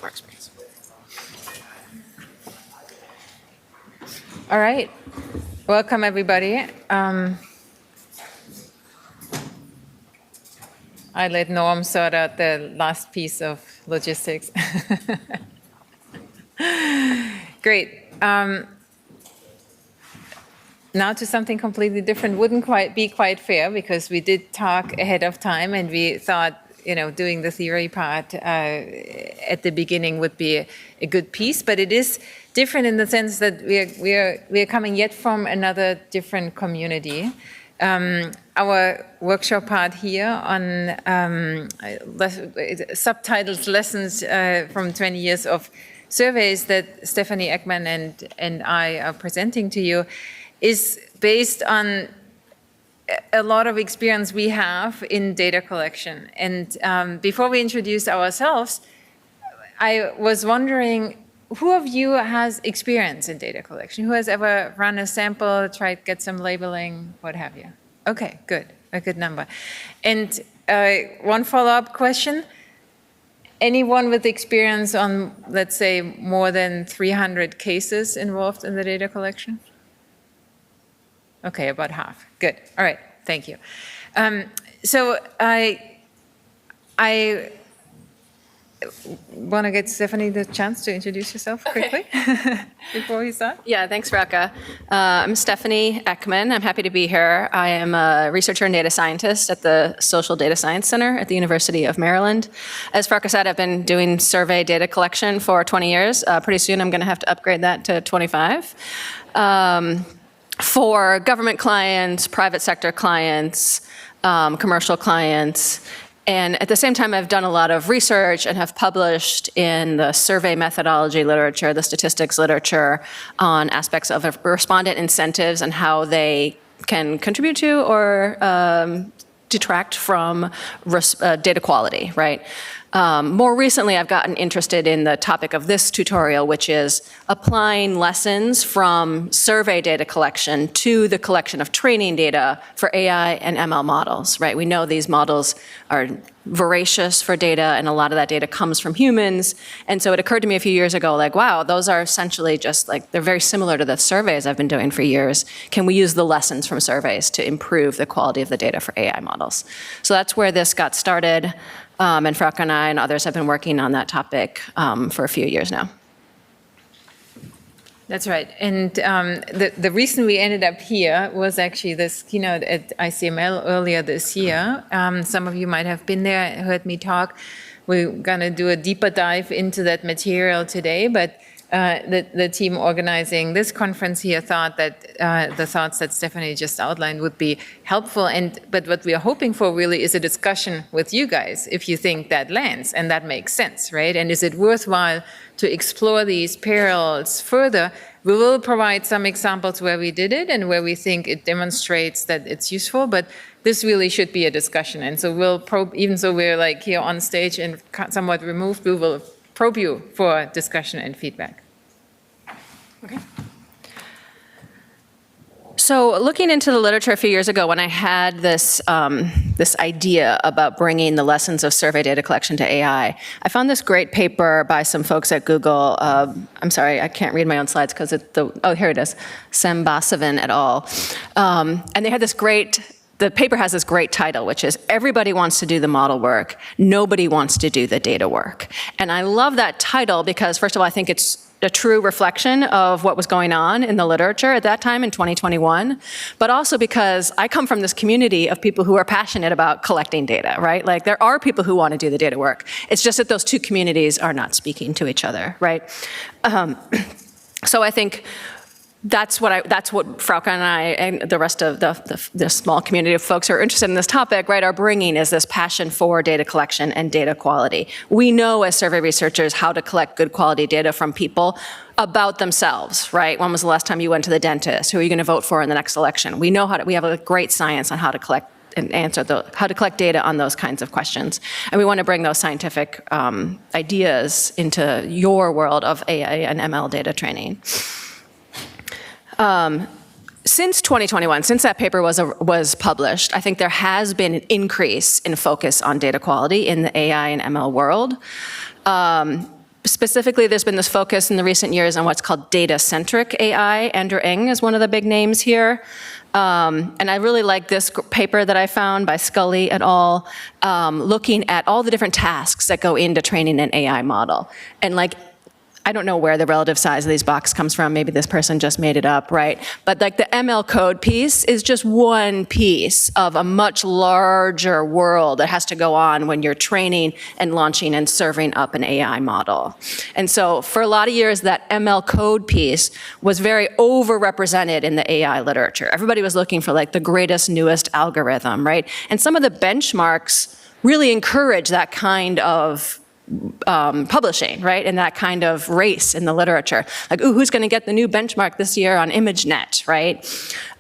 Workspace. All right. Welcome, everybody. I let Norm sort out the last piece of logistics. Great. Now to something completely different. Wouldn't quite be quite fair because we did talk ahead of time and we thought, doing the theory part at the beginning would be a good piece, but it is different in the sense that we are coming yet from another different community. Our workshop part here on subtitles lessons from 20 years of surveys that Stephanie Eckman and I are presenting to you is based on a lot of experience we have in data collection. And before we introduce ourselves, I was wondering, who of you has experience in data collection? Who has ever run a sample, tried to get some labeling, what have you? Okay, good, a good number. And one follow-up question. Anyone with experience on, let's say, more than 300 cases involved in the data collection? Okay, about half. Good. All right. Thank you. So I want to get Stephanie the chance to introduce yourself quickly before we start. Yeah, thanks, Frauke. I'm Stephanie Eckman. I'm happy to be here. I am a researcher and data scientist at the Social Data Science Center at the University of Maryland. As Frauke said, I've been doing survey data collection for 20 years. Pretty soon I'm going to have to upgrade that to 25. For government clients, private sector clients, commercial clients. And at the same time, I've done a lot of research and have published in the survey methodology literature, the statistics literature, on aspects of respondent incentives and how they can contribute to or detract from data quality, right? More recently, I've gotten interested in the topic of this tutorial, which is applying lessons from survey data collection to the collection of training data for AI and ML models, right? We know these models are voracious for data, and a lot of that data comes from humans. And so it occurred to me a few years ago, like, wow, those are essentially just like, they're very similar to the surveys I've been doing for years. Can we use the lessons from surveys to improve the quality of the data for AI models? So that's where this got started. And Frauke and I and others have been working on that topic for a few years now. That's right. And the reason we ended up here was actually this keynote at ICML earlier this year. Some of you might have been there, heard me talk. We're going to do a deeper dive into that material today, but the team organizing this conference here thought that the thoughts that Stephanie just outlined would be helpful. But what we are hoping for really is a discussion with you guys, if you think that lands and that makes sense, right? And is it worthwhile to explore these parallels further? We will provide some examples where we did it and where we think it demonstrates that it's useful, but this really should be a discussion. And so we'll probe, even though we're like here on stage and somewhat removed, we will probe you for discussion and feedback. Okay. So looking into the literature a few years ago, when I had this, this idea about bringing the lessons of survey data collection to AI, I found this great paper by some folks at Google. I'm sorry, I can't read my own slides because oh, here it is, Sambasavan et al. And they had this the paper has this great title, which is Everybody Wants to Do the Model Work, Nobody Wants to Do the Data Work. And I love that title because, first of all, I think it's a true reflection of what was going on in the literature at that time in 2021, but also because I come from this community of people who are passionate about collecting data, right? Like there are people who want to do the data work. It's just that those two communities are not speaking to each other, right? So I think that's what Frauke and I and the rest of the small community of folks who are interested in this topic, right, are bringing is this passion for data collection and data quality. We know as survey researchers how to collect good quality data from people about themselves, right? When was the last time you went to the dentist? Who are you going to vote for in the next election? We know we have a great science on how to collect and answer how to collect data on those kinds of questions. And we want to bring those scientific ideas into your world of AI and ML data training. Since 2021, since that paper was published, I think there has been an increase in focus on data quality in the AI and ML world. Specifically, there's been this focus in the recent years on what's called data-centric AI. Andrew Ng is one of the big names here. And I really like this paper that I found by Scully et al., looking at all the different tasks that go into training an AI model. And like, I don't know where the relative size of these boxes comes from. Maybe this person just made it up, right? But like the ML code piece is just one piece of a much larger world that has to go on when you're training and launching and serving up an AI model. And so for a lot of years, that ML code piece was very overrepresented in the AI literature. Everybody was looking for like the greatest, newest algorithm, right? And some of the benchmarks really encourage that kind of publishing, right? And that kind of race in the literature. Like, ooh, who's going to get the new benchmark this year on ImageNet, right?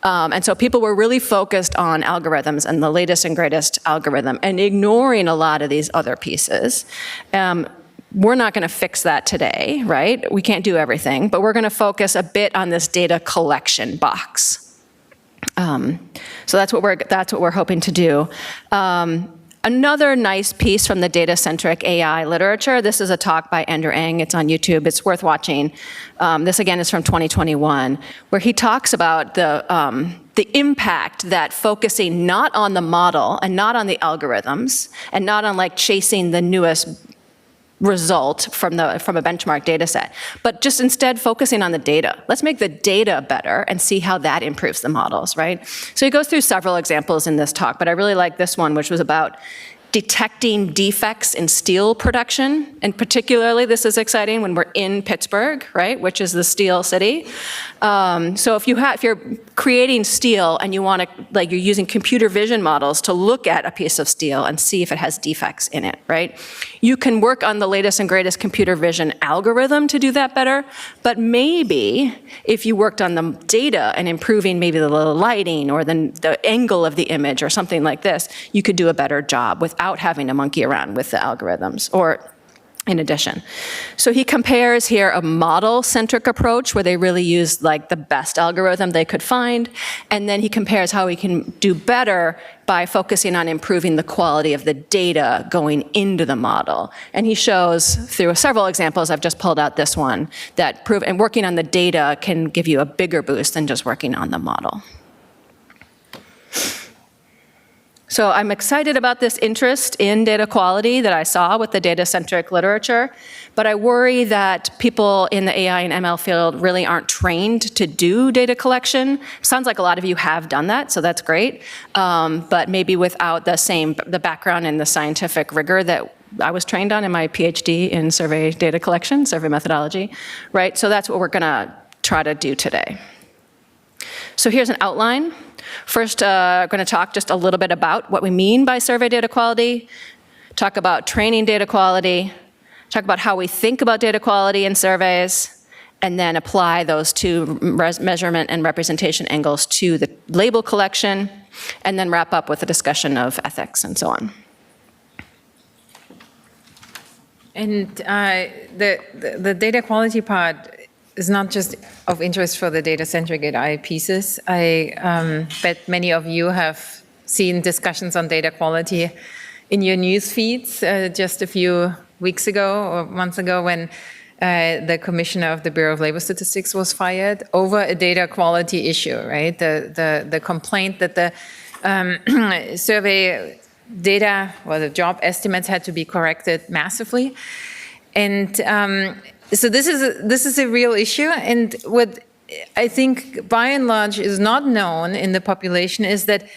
And so people were really focused on algorithms and the latest and greatest algorithm and ignoring a lot of these other pieces. We're not going to fix that today, right? We can't do everything, but we're going to focus a bit on this data collection box. So that's what we're hoping to do. Another nice piece from the data-centric AI literature, this is a talk by Andrew Ng, it's on YouTube, it's worth watching. This again is from 2021, where he talks about the impact that focusing not on the model and not on the algorithms and not on like chasing the newest result from a benchmark data set, but just instead focusing on the data. Let's make the data better and see how that improves the models, right? So he goes through several examples in this talk, but I really like this one, which was about detecting defects in steel production. And particularly, this is exciting when we're in Pittsburgh, right, which is the steel city. So if you're creating steel and you want to, like, you're using computer vision models to look at a piece of steel and see if it has defects in it, right? You can work on the latest and greatest computer vision algorithm to do that better, but maybe if you worked on the data and improving maybe the lighting or the angle of the image or something like this, you could do a better job without having to monkey around with the algorithms, or in addition. So he compares here a model-centric approach where they really used like the best algorithm they could find, and then he compares how we can do better by focusing on improving the quality of the data going into the model. And he shows through several examples, I've just pulled out this one, that and working on the data can give you a bigger boost than just working on the model. So I'm excited about this interest in data quality that I saw with the data-centric literature, but I worry that people in the AI and ML field really aren't trained to do data collection. Sounds like a lot of you have done that, so that's great, but maybe without the background and the scientific rigor that I was trained on in my PhD in survey data collection, survey methodology, right? So that's what we're gonna try to do today. So here's an outline. First, I'm going to talk just a little bit about what we mean by survey data quality, talk about training data quality, talk about how we think about data quality in surveys, and then apply those two measurement and representation angles to the label collection, and then wrap up with a discussion of ethics and so on. And the data quality part is not just of interest for the data-centric AI pieces. I bet many of you have seen discussions on data quality in your news feeds just a few weeks ago or months ago when the commissioner of the Bureau of Labor Statistics was fired over a data quality issue, right? The complaint that the survey data or the job estimates had to be corrected massively. And so this is a real issue, and what I think by and large is not known in the population is that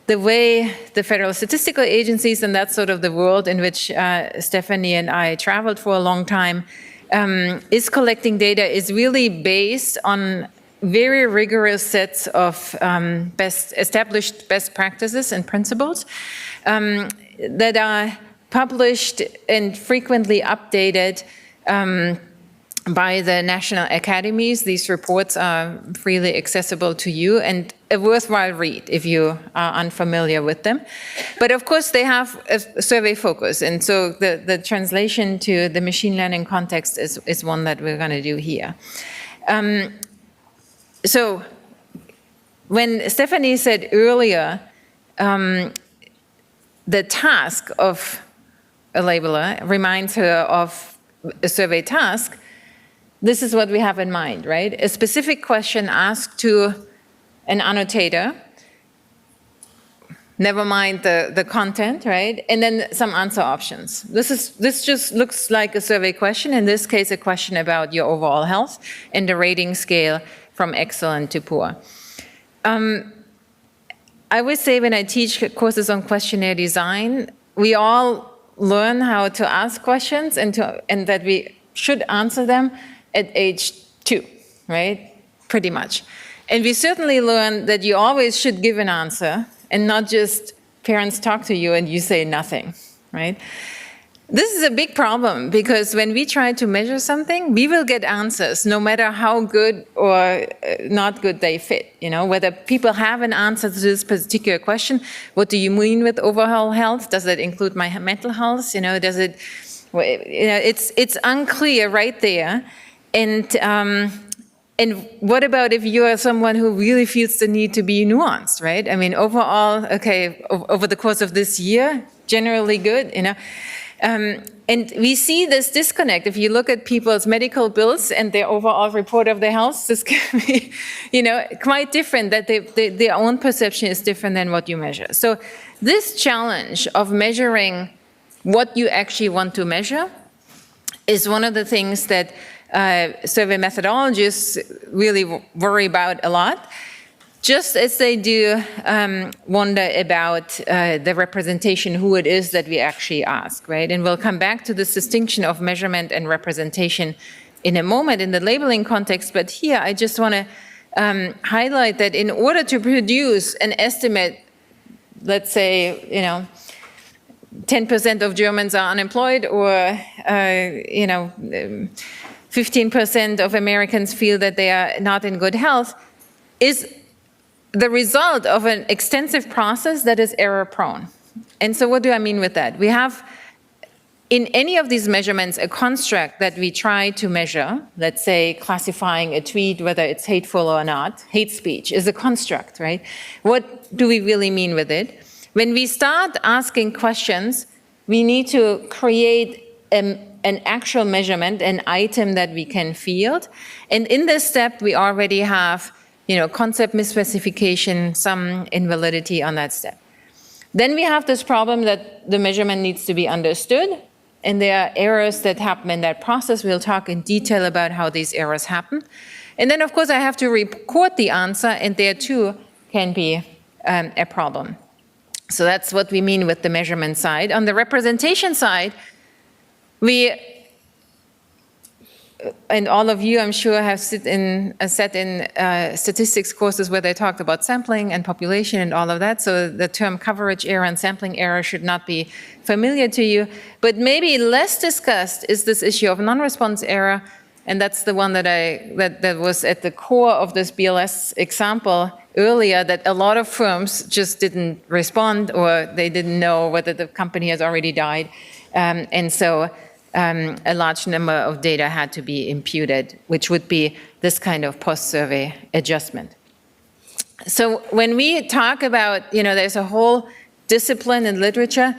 the way the federal statistical agencies, and that's sort of the world in which Stephanie and I traveled for a long time, is collecting data is really based on very rigorous sets of established best practices and principles that are published and frequently updated by the national academies. These reports are freely accessible to you and a worthwhile read if you are unfamiliar with them. But of course, they have a survey focus. And so the translation to the machine learning context is one that we're going to do here. So when Stephanie said earlier, the task of a labeler reminds her of a survey task, this is what we have in mind, right? A specific question asked to an annotator, never mind the content, right? And then some answer options. This just looks like a survey question, in this case, a question about your overall health and the rating scale from excellent to poor. I would say when I teach courses on questionnaire design, we all learn how to ask questions and that we should answer them at age 2, right? Pretty much. And we certainly learn that you always should give an answer and not just parents talk to you and you say nothing, right? This is a big problem because when we try to measure something, we will get answers no matter how good or not good they fit. You know, whether people have an answer to this particular question, what do you mean with overall health? Does that include my mental health? You know, does it, you know, it's unclear right there. And what about if you are someone who really feels the need to be nuanced, right? I mean, overall, okay, over the course of this year, generally good, you know. And we see this disconnect. If you look at people's medical bills and their overall report of their health, this can be, you know, quite different, that their own perception is different than what you measure. So this challenge of measuring what you actually want to measure is one of the things that survey methodologists really worry about a lot, just as they do wonder about the representation, who it is that we actually ask, right? And we'll come back to this distinction of measurement and representation in a moment in the labeling context, but here I just want to highlight that in order to produce an estimate, let's say, you know, 10% of Germans are unemployed, or, you know, 15% of Americans feel that they are not in good health, is the result of an extensive process that is error-prone. And so what do I mean with that? We have, in any of these measurements, a construct that we try to measure. Let's say classifying a tweet, whether it's hateful or not. Hate speech is a construct, right? What do we really mean with it? When we start asking questions, we need to create an actual measurement, an item that we can field. And in this step, we already have, you know, concept misspecification, some invalidity on that step. Then we have this problem that the measurement needs to be understood, and there are errors that happen in that process. We'll talk in detail about how these errors happen. And then, of course, I have to record the answer, and there too can be a problem. So that's what we mean with the measurement side. On the representation side, and all of you, I'm sure, have sat in statistics courses where they talked about sampling and population and all of that. So the term coverage error and sampling error should not be familiar to you. But maybe less discussed is this issue of non-response error. And that's the one that was at the core of this BLS example earlier, that a lot of firms just didn't respond, or they didn't know whether the company has already died. And so a large number of data had to be imputed, which would be this kind of post-survey adjustment. So when we talk about, you know, there's a whole discipline in literature,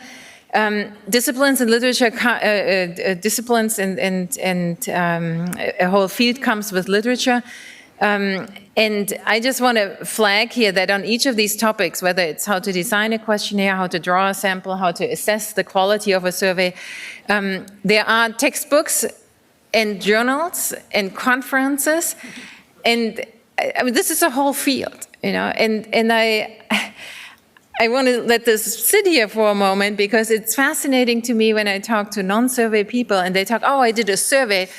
disciplines in literature, disciplines and a whole field comes with literature. And I just want to flag here that on each of these topics, whether it's how to design a questionnaire, how to draw a sample, how to assess the quality of a survey, there are textbooks and journals and conferences, and I mean, this is a whole field, you know, and I want to let this sit here for a moment, because it's fascinating to me when I talk to non-survey people and they talk, oh, I did a survey,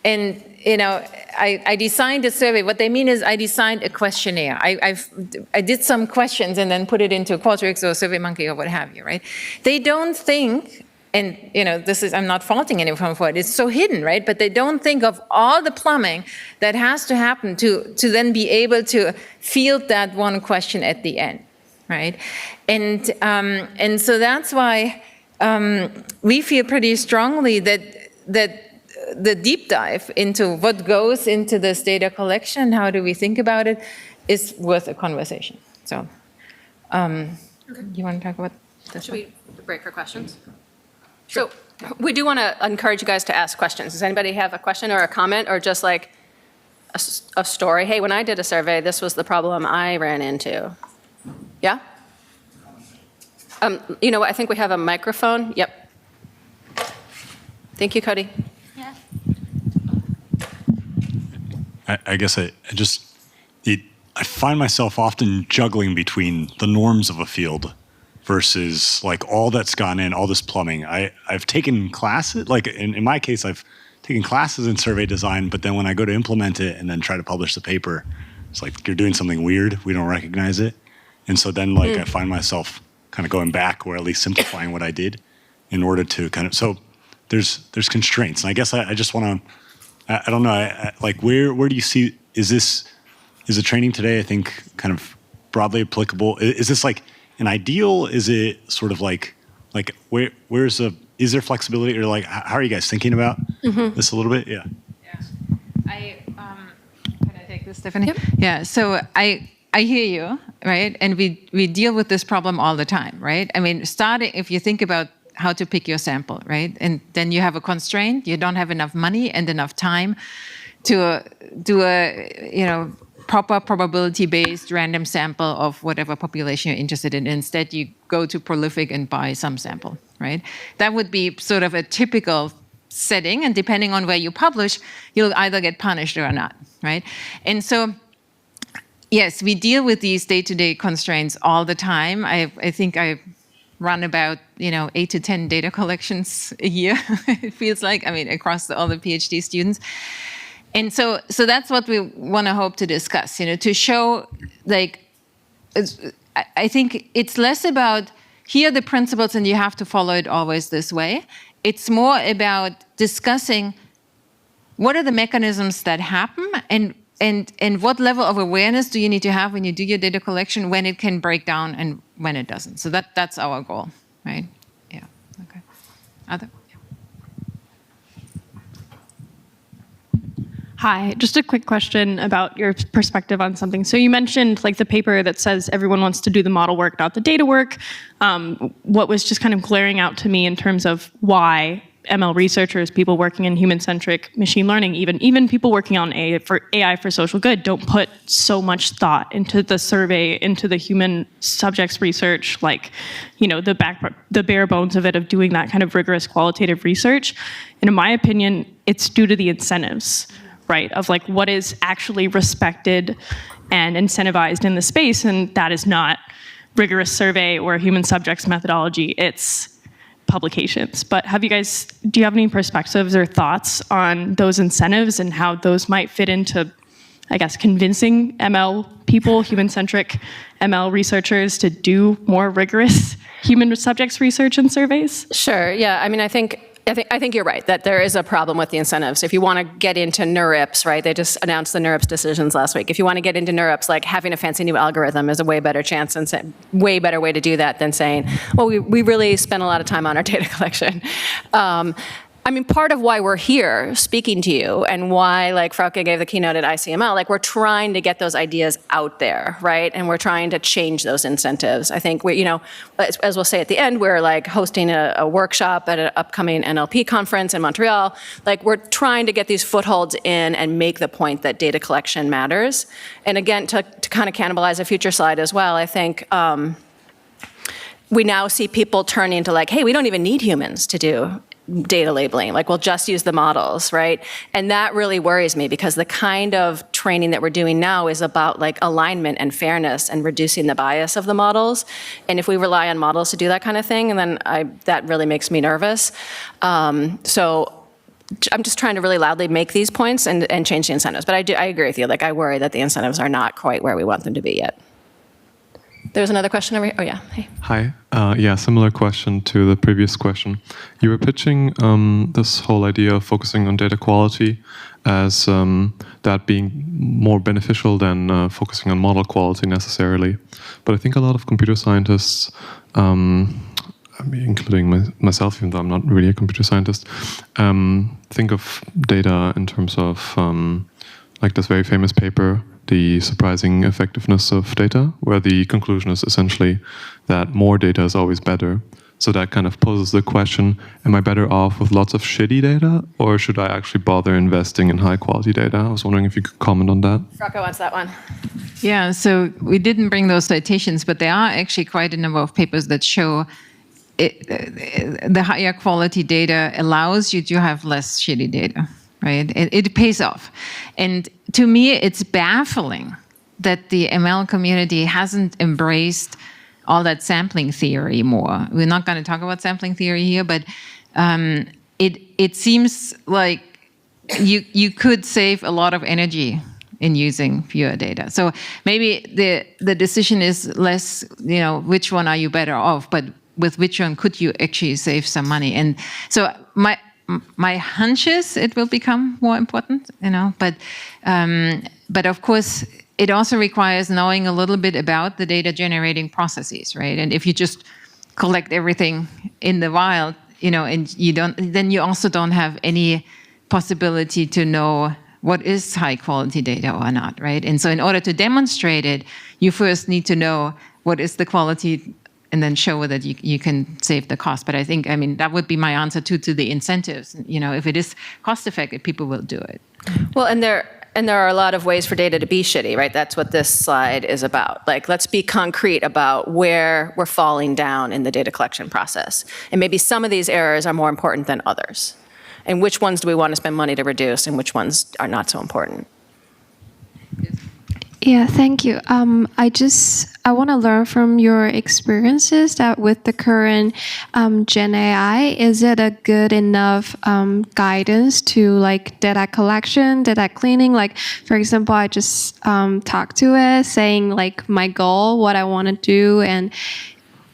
and you know, I designed a survey. What they mean is I designed a questionnaire. I did some questions and then put it into Qualtrics or SurveyMonkey or what have you, right? They don't think, and you know, this is, I'm not faulting anyone for it, it's so hidden, right? But they don't think of all the plumbing that has to happen to then be able to field that one question at the end, right? And so that's why we feel pretty strongly that the deep dive into what goes into this data collection, how do we think about it, is worth a conversation. So, okay. You want to talk about this? Should we break for questions? So we do want to encourage you guys to ask questions. Does anybody have a question or a comment or just like a story? Hey, when I did a survey, this was the problem I ran into. Yeah? You know what? I think we have a microphone. Yep. Thank you, Cody. Yeah. I guess I find myself often juggling between the norms of a field versus like all that's gone in, all this plumbing. I've taken classes, like in my case, I've taken classes in survey design, but then when I go to implement it and then try to publish the paper, it's like you're doing something weird. We don't recognize it. And so then like I find myself kind of going back or at least simplifying what I did in order to kind of, so there's constraints. And I guess I just want to, I don't know, like where do you see, is the training today, I think, kind of broadly applicable? Is this like an ideal? Is it sort of like is there flexibility, or like how are you guys thinking about this a little bit? Yeah. Can I take this, Stephanie? Yep. Yeah. So I hear you, right? And we deal with this problem all the time, right? I mean, starting if you think about how to pick your sample, right? And then you have a constraint. You don't have enough money and enough time to do a proper probability-based random sample of whatever population you're interested in. Instead, you go to Prolific and buy some sample, right? That would be sort of a typical setting, and depending on where you publish, you'll either get punished or not, right? And so, yes, we deal with these day-to-day constraints all the time. I think I run about 8 to 10 data collections a year. It feels like, across all the PhD students. And so that's what we want to hope to discuss, to show, like, I think it's less about here are the principles and you have to follow it always this way. It's more about discussing what are the mechanisms that happen and what level of awareness do you need to have when you do your data collection, when it can break down and when it doesn't. So that's our goal, right? Yeah, okay. Other? Hi, just a quick question about your perspective on something. So you mentioned like the paper that says everyone wants to do the model work, not the data work. What was just kind of glaring out to me in terms of why ML researchers, people working in human-centric machine learning, even people working on AI for social good, don't put so much thought into the survey, into the human subjects research, like, the bare bones of it, of doing that kind of rigorous qualitative research. And in my opinion, it's due to the incentives, right, of like what is actually respected and incentivized in the space, and that is not rigorous survey or human subjects methodology, it's publications. But do you have any perspectives or thoughts on those incentives and how those might fit into, I guess, convincing ML people, human-centric ML researchers to do more rigorous human subjects research and surveys? Sure, yeah, I think you're right, that there is a problem with the incentives. If you want to get into NeurIPS, right, they just announced the NeurIPS decisions last week. If you want to get into NeurIPS, like having a fancy new algorithm is a way better chance and way better way to do that than saying, well, we really spent a lot of time on our data collection. Part of why we're here speaking to you and why, like, Frauke gave the keynote at ICML, like, we're trying to get those ideas out there, right? And we're trying to change those incentives. I think as we'll say at the end, we're like hosting a workshop at an upcoming NLP conference in Montreal. Like, we're trying to get these footholds in and make the point that data collection matters. And again, to kind of cannibalize a future slide as well, I think we now see people turning to like, hey, we don't even need humans to do data labeling, like we'll just use the models, right? And that really worries me because the kind of training that we're doing now is about like alignment and fairness and reducing the bias of the models. And if we rely on models to do that kind of thing, and then that really makes me nervous. So I'm just trying to really loudly make these points and change the incentives. But I agree with you, like I worry that the incentives are not quite where we want them to be yet. There's another question over here. Oh, yeah. Hey. Hi. Similar question to the previous question. You were pitching this whole idea of focusing on data quality as that being more beneficial than focusing on model quality necessarily. But I think a lot of computer scientists, including myself, even though I'm not really a computer scientist, think of data in terms of like this very famous paper, The Surprising Effectiveness of Data, where the conclusion is essentially that more data is always better. So that kind of poses the question, am I better off with lots of shitty data, or should I actually bother investing in high quality data? I was wondering if you could comment on that. Frauke wants that one. Yeah, so we didn't bring those citations, but there are actually quite a number of papers that show the higher quality data allows you to have less shitty data, right? It pays off. And to me, it's baffling that the ML community hasn't embraced all that sampling theory more. We're not going to talk about sampling theory here, but it seems like you could save a lot of energy in using pure data. So maybe the decision is less, which one are you better off, but with which one could you actually save some money? And so my hunch is it will become more important, but of course, it also requires knowing a little bit about the data generating processes, right? And if you just collect everything in the wild, and then you also don't have any possibility to know what is high quality data or not, right? And so in order to demonstrate it, you first need to know what is the quality and then show that you can save the cost. But I think, that would be my answer to the incentives. If it is cost effective, people will do it. Well, and there are a lot of ways for data to be shitty, right? That's what this slide is about. Like, let's be concrete about where we're falling down in the data collection process. And maybe some of these errors are more important than others. And which ones do we want to spend money to reduce and which ones are not so important? Yeah, thank you. I want to learn from your experiences that with the current Gen AI, is it a good enough guidance to like data collection, data cleaning? Like, for example, I just talked to it saying like my goal, what I want to do, and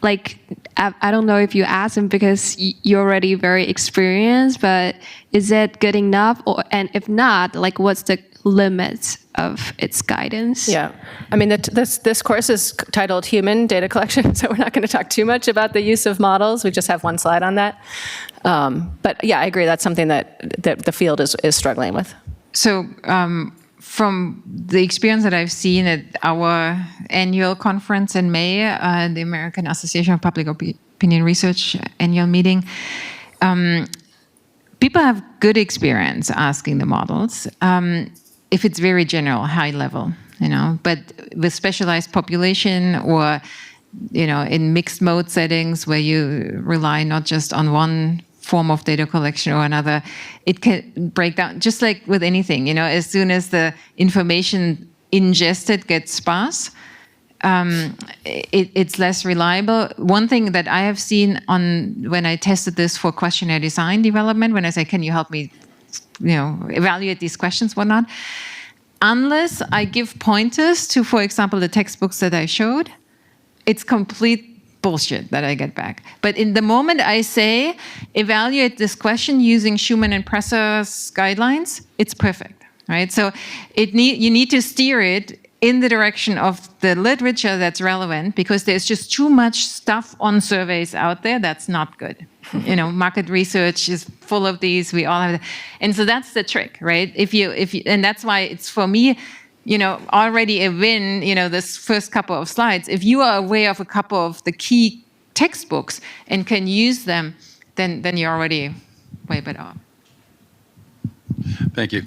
like, I don't know if you asked him because you're already very experienced, but is it good enough? And if not, like what's the limits of its guidance? Yeah, this course is titled Human Data Collection, so we're not going to talk too much about the use of models. We just have one slide on that. But yeah, I agree. That's something that the field is struggling with. So from the experience that I've seen at our annual conference in May, the American Association of Public Opinion Research annual meeting, people have good experience asking the models. If it's very general, high level, but with specialized population or, in mixed mode settings where you rely not just on one form of data collection or another, it can break down, just like with anything, as soon as the information ingested gets sparse, it's less reliable. One thing that I have seen when I tested this for questionnaire design development, when I say, can you help me evaluate these questions, whatnot. Unless I give pointers to, for example, the textbooks that I showed, it's complete bullshit that I get back. But in the moment I say, evaluate this question using Schumann and Presser's guidelines, it's perfect, right? So you need to steer it in the direction of the literature that's relevant, because there's just too much stuff on surveys out there that's not good. Market research is full of these. We all have that. And so that's the trick, right? If you, and that's why it's, for me, already a win, this first couple of slides. If you are aware of a couple of the key textbooks and can use them, then you're already way better off. Thank you.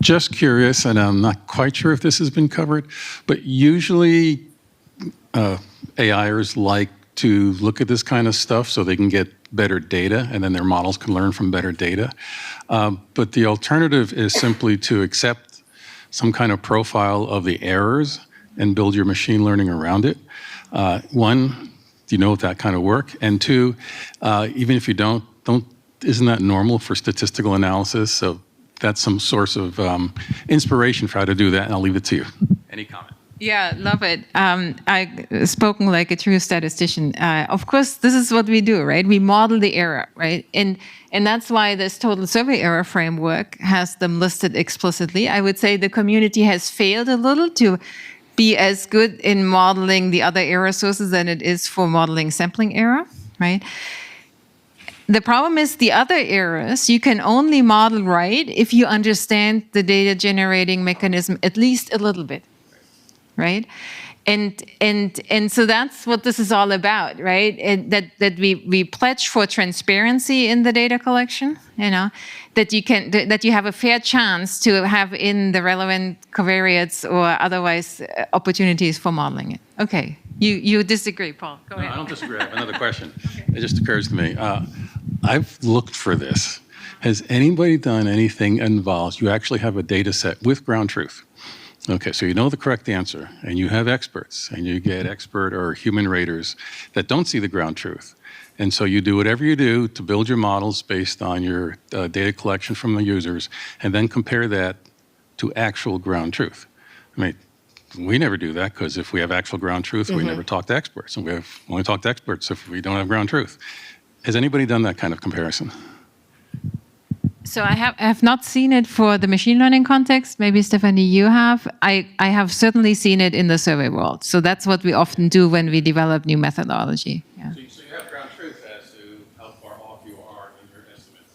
Just curious, and I'm not quite sure if this has been covered, but usually AIers like to look at this kind of stuff so they can get better data, and then their models can learn from better data. But the alternative is simply to accept some kind of profile of the errors and build your machine learning around it. One, do you know if that kind of work? And two, even if you don't, isn't that normal for statistical analysis? So that's some source of inspiration for how to do that, and I'll leave it to you. Any comment? Yeah, love it. I've spoken like a true statistician. Of course, this is what we do, right? We model the error, right? And that's why this total survey error framework has them listed explicitly. I would say the community has failed a little to be as good in modeling the other error sources than it is for modeling sampling error, right? The problem is the other errors you can only model right if you understand the data generating mechanism at least a little bit. right? And so that's what this is all about, right? That we pledge for transparency in the data collection, that you have a fair chance to have in the relevant covariates or otherwise opportunities for modeling it. Okay, you disagree, Paul? Go ahead. No, I don't disagree. I have another question. It just occurs to me. I've looked for this. Has anybody done anything involved? You actually have a data set with ground truth. Okay, so you know the correct answer, and you have experts, and you get expert or human raters that don't see the ground truth. And so you do whatever you do to build your models based on your data collection from the users, and then compare that to actual ground truth. I mean, we never do that, because if we have actual ground truth, we never talk to experts, and we only talk to experts if we don't have ground truth. Has anybody done that kind of comparison? So I have not seen it for the machine learning context. Maybe, Stephanie, you have. I have certainly seen it in the survey world. So that's what we often do when we develop new methodology. Yeah. So you have ground truth as to how far off you are in your estimates.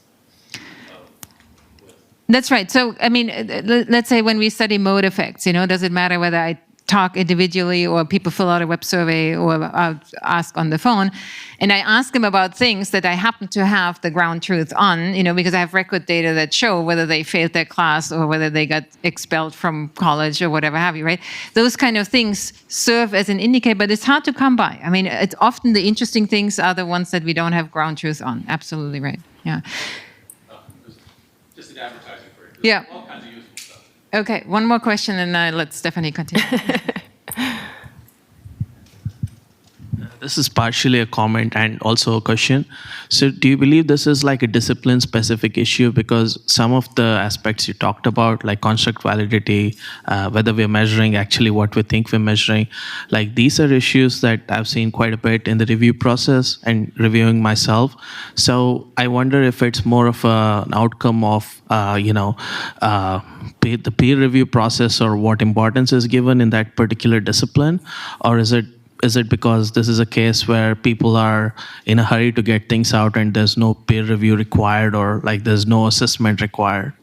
That's right. So, I mean, let's say when we study mode effects, does it matter whether I talk individually or people fill out a web survey or ask on the phone? And I ask them about things that I happen to have the ground truth on, because I have record data that show whether they failed their class or whether they got expelled from college or whatever have you, right? Those kind of things serve as an indicator, but it's hard to come by. I mean, it's often the interesting things are the ones that we don't have ground truth on. Absolutely right. Yeah. Just an advertising for it. Yeah. All kinds of useful stuff. Okay, one more question and let Stephanie continue. This is partially a comment and also a question. So do you believe this is like a discipline-specific issue? Because some of the aspects you talked about, like construct validity, whether we're measuring actually what we think we're measuring, like these are issues that I've seen quite a bit in the review process and reviewing myself. So I wonder if it's more of an outcome of, the peer review process or what importance is given in that particular discipline, or is it because this is a case where people are in a hurry to get things out and there's no peer review required, or like there's no assessment required?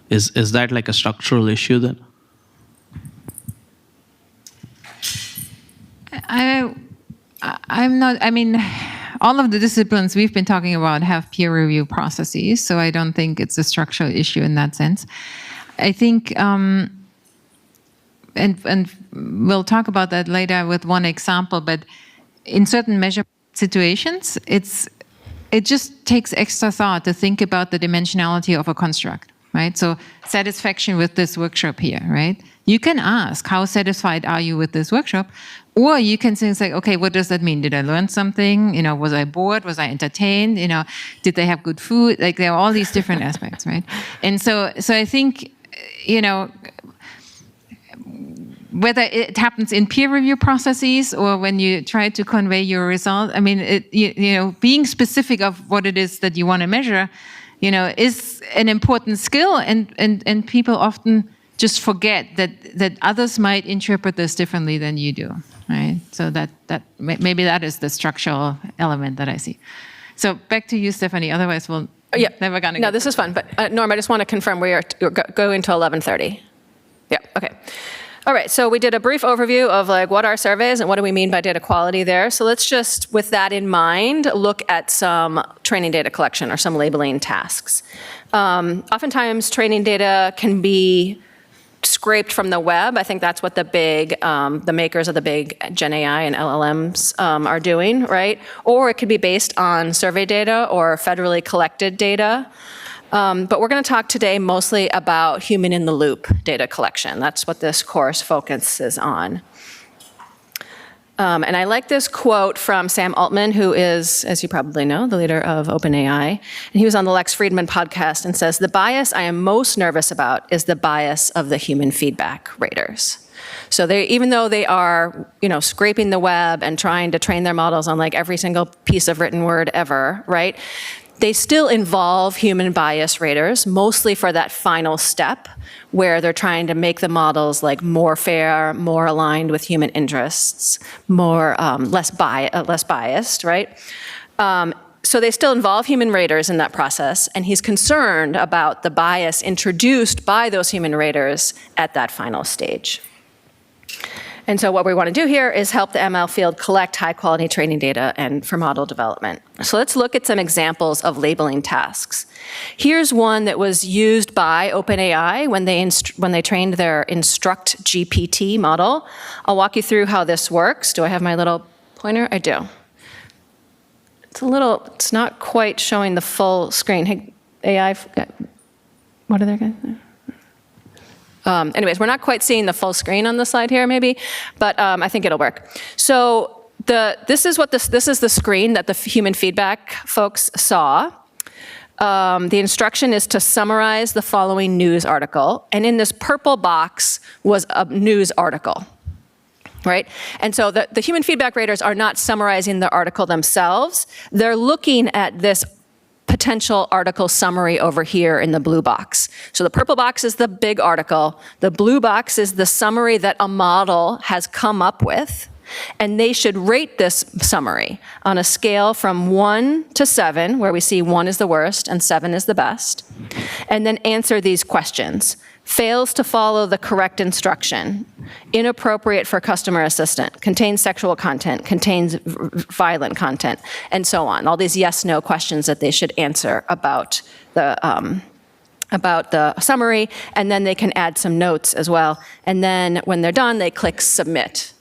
Is that like a structural issue then? I'm not, I mean, all of the disciplines we've been talking about have peer review processes, so I don't think it's a structural issue in that sense. I think, and we'll talk about that later with one example, but in certain measure situations, it just takes extra thought to think about the dimensionality of a construct, right? So satisfaction with this workshop here, right? You can ask, how satisfied are you with this workshop? Or you can say, okay, what does that mean? Did I learn something? Was I bored? Was I entertained? Did they have good food? Like, there are all these different aspects, right? And so I think, whether it happens in peer review processes or when you try to convey your result, I mean, being specific of what it is that you want to measure, is an important skill, and people often just forget that others might interpret this differently than you do, right? So that maybe that is the structural element that I see. So back to you, Stephanie. Otherwise, we'll never gonna. No, this is fun. But Norm, I just want to confirm we are going to 11:30. Yeah. Okay. All right, so we did a brief overview of like what are surveys and what do we mean by data quality there. So let's just, with that in mind, look at some training data collection or some labeling tasks. Oftentimes, training data can be scraped from the web. I think that's what the makers of the big Gen AI and LLMs are doing, right? Or it could be based on survey data or federally collected data. But we're going to talk today mostly about human-in-the-loop data collection. That's what this course focuses on. And I like this quote from Sam Altman, who is, as you probably know, the leader of OpenAI. And he was on the Lex Fridman podcast and says, "The bias I am most nervous about is the bias of the human feedback raters." So even though they are, scraping the web and trying to train their models on like every single piece of written word ever, right? They still involve human bias raters, mostly for that final step where they're trying to make the models like more fair, more aligned with human interests, more less biased, right? So they still involve human raters in that process, and he's concerned about the bias introduced by those human raters at that final stage. And so what we want to do here is help the ML field collect high-quality training data and for model development. So let's look at some examples of labeling tasks. Here's one that was used by OpenAI when they trained their Instruct GPT model. I'll walk you through how this works. Do I have my little pointer? I do. It's not quite showing the full screen. Hey, AI, what are they going to anyways, we're not quite seeing the full screen on the slide here, maybe, but I think it'll work. So this is the screen that the human feedback folks saw. The instruction is to summarize the following news article, and in this purple box was a news article, right? And so the human feedback raters are not summarizing the article themselves. They're looking at this potential article summary over here in the blue box. So the purple box is the big article. The blue box is the summary that a model has come up with. And they should rate this summary on a scale from 1 to 7, where we see 1 is the worst and 7 is the best. And then answer these questions. Fails to follow the correct instruction. Inappropriate for customer assistant. Contains sexual content. Contains violent content. And so on. All these yes/no questions that they should answer about the summary. And then they can add some notes as well. And then when they're done, they click submit.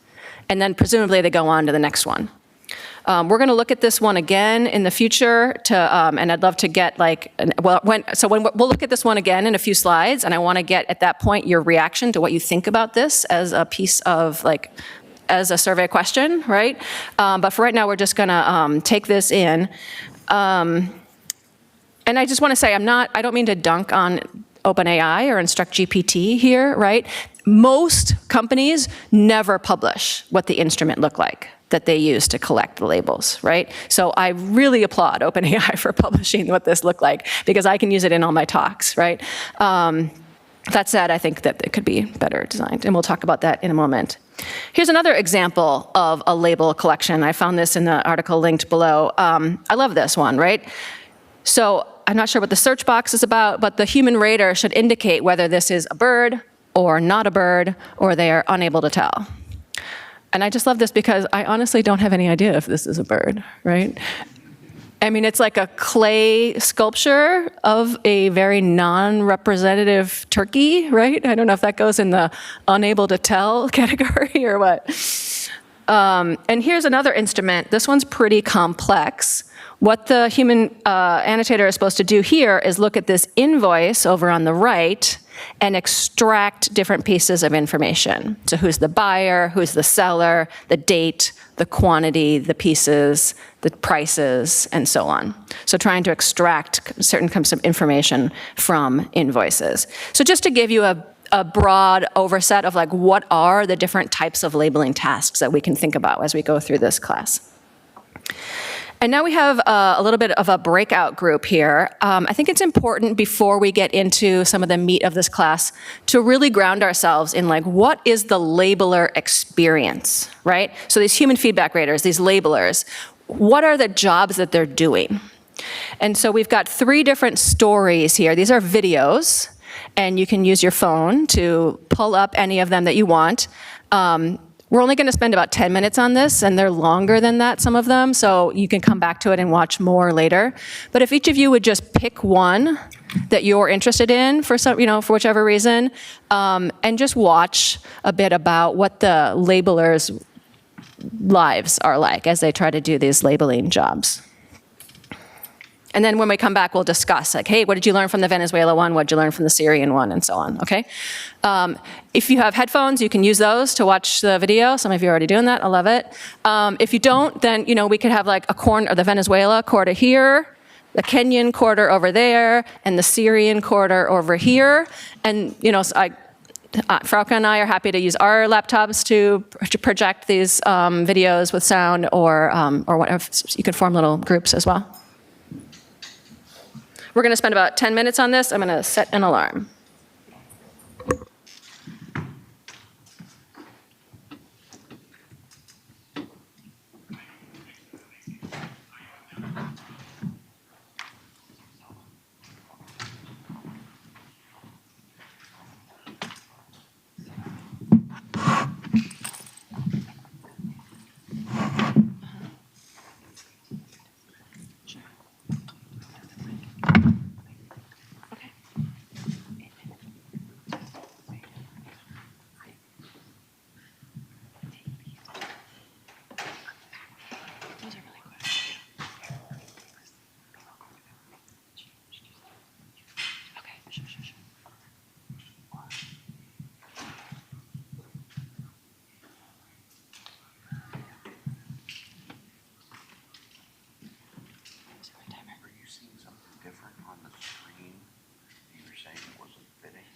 And then presumably they go on to the next one. We're going to look at this one again in the future, and I'd love to get we'll look at this one again in a few slides, and I want to get at that point your reaction to what you think about this as a piece of as a survey question, right? But for right now, we're just going to take this in, and I just want to say I don't mean to dunk on OpenAI or Instruct GPT here, right? Most companies never publish what the instrument looked like that they use to collect the labels, right? So I really applaud OpenAI for publishing what this looked like, because I can use it in all my talks, right? That said, I think that it could be better designed, and we'll talk about that in a moment. Here's another example of a label collection. I found this in the article linked below. I love this one, right? So I'm not sure what the search box is about, but the human rater should indicate whether this is a bird or not a bird, or they are unable to tell. And I just love this because I honestly don't have any idea if this is a bird, right? I mean, it's like a clay sculpture of a very non-representative turkey, right? I don't know if that goes in the unable to tell category or what. And here's another instrument. This one's pretty complex. What the human annotator is supposed to do here is look at this invoice over on the right and extract different pieces of information. So who's the buyer, who's the seller, the date, the quantity, the pieces, the prices, and so on. So trying to extract certain kinds of information from invoices. So just to give you a broad oversight of what are the different types of labeling tasks that we can think about as we go through this class. And now we have a little bit of a breakout group here. I think it's important before we get into some of the meat of this class to really ground ourselves in what is the labeler experience, right? So these human feedback raters, these labelers, what are the jobs that they're doing? And so we've got 3 different stories here. These are videos, and you can use your phone to pull up any of them that you want. We're only going to spend about 10 minutes on this, and they're longer than that, some of them, so you can come back to it and watch more later. But if each of you would just pick one that you're interested in for for whichever reason, and just watch a bit about what the labelers' lives are like as they try to do these labeling jobs. And then when we come back, we'll discuss, hey, what did you learn from the Venezuela one? What did you learn from the Syrian one? And so on, okay? If you have headphones, you can use those to watch the video. Some of you are already doing that. I love it. If you don't, then, we could have a corner, or the Venezuela quarter here, the Kenyan quarter over there, and the Syrian quarter over here. And, Frauke and I are happy to use our laptops to project these videos with sound, or whatever. You can form little groups as well. We're going to spend about 10 minutes on this. I'm going to set an alarm.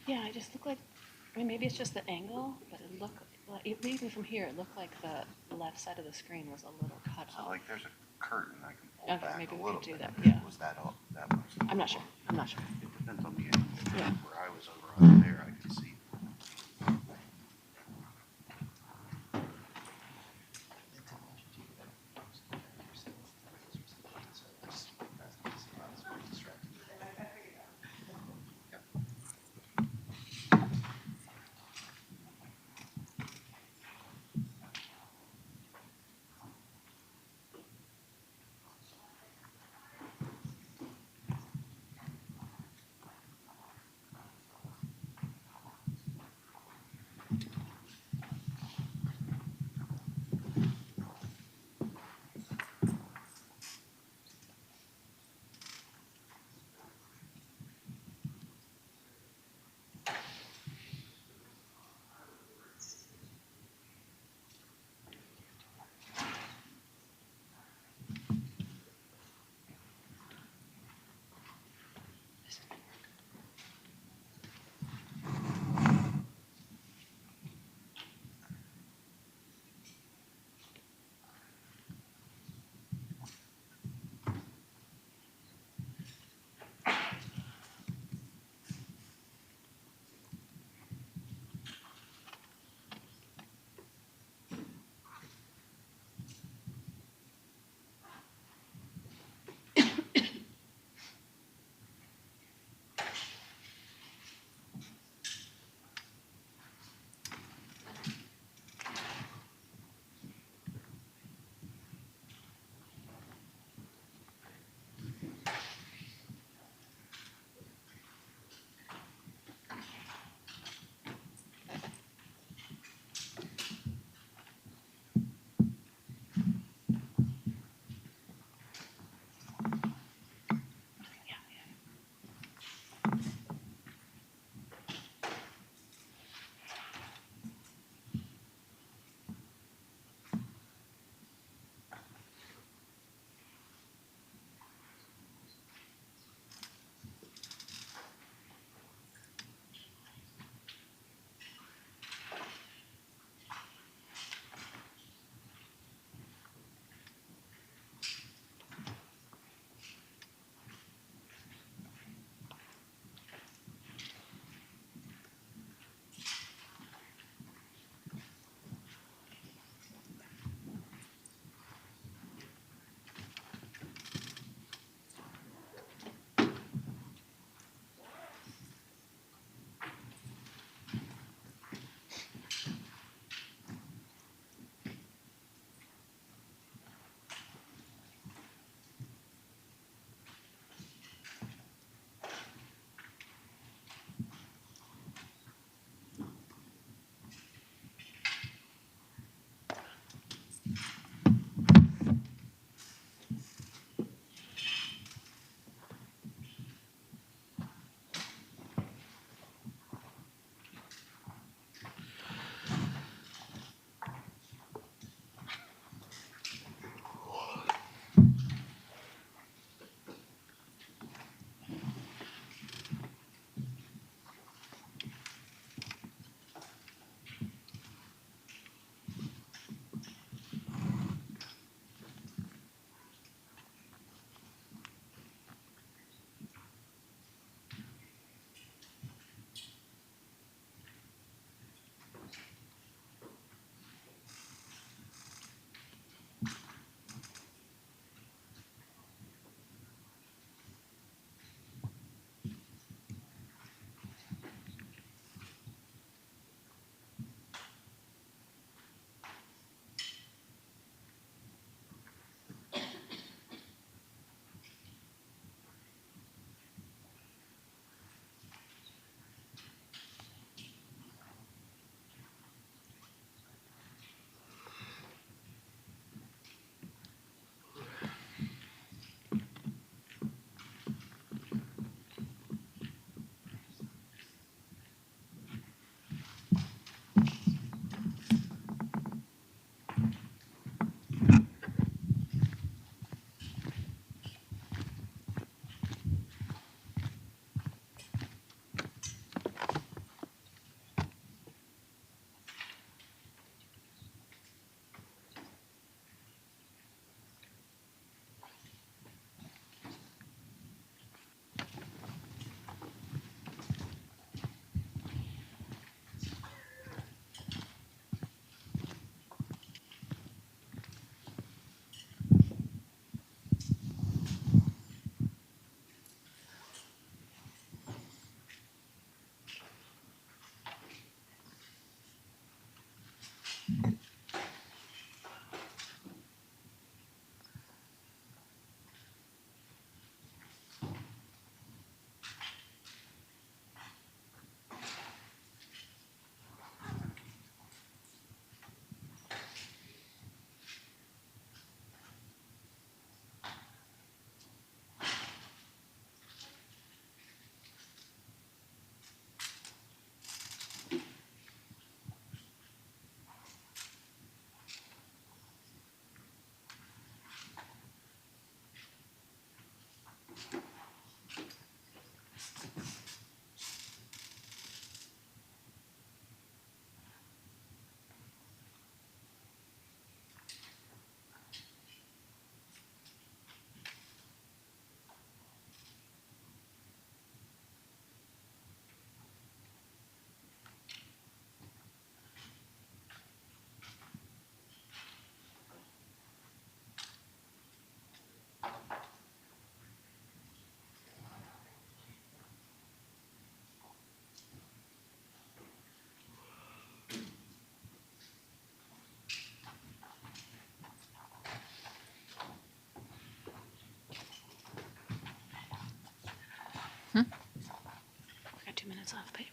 Yeah, it just looked like, I mean, maybe it's just the angle, but it looked, like, even from here, it looked like the left side of the screen was a little cut So off. like there's a curtain I can pull Okay, back maybe a we little could do bit. that, yeah. Was that all? That was. I'm not sure, I'm not sure. It depends on the angle. Yeah. Where I was over on there, I could see.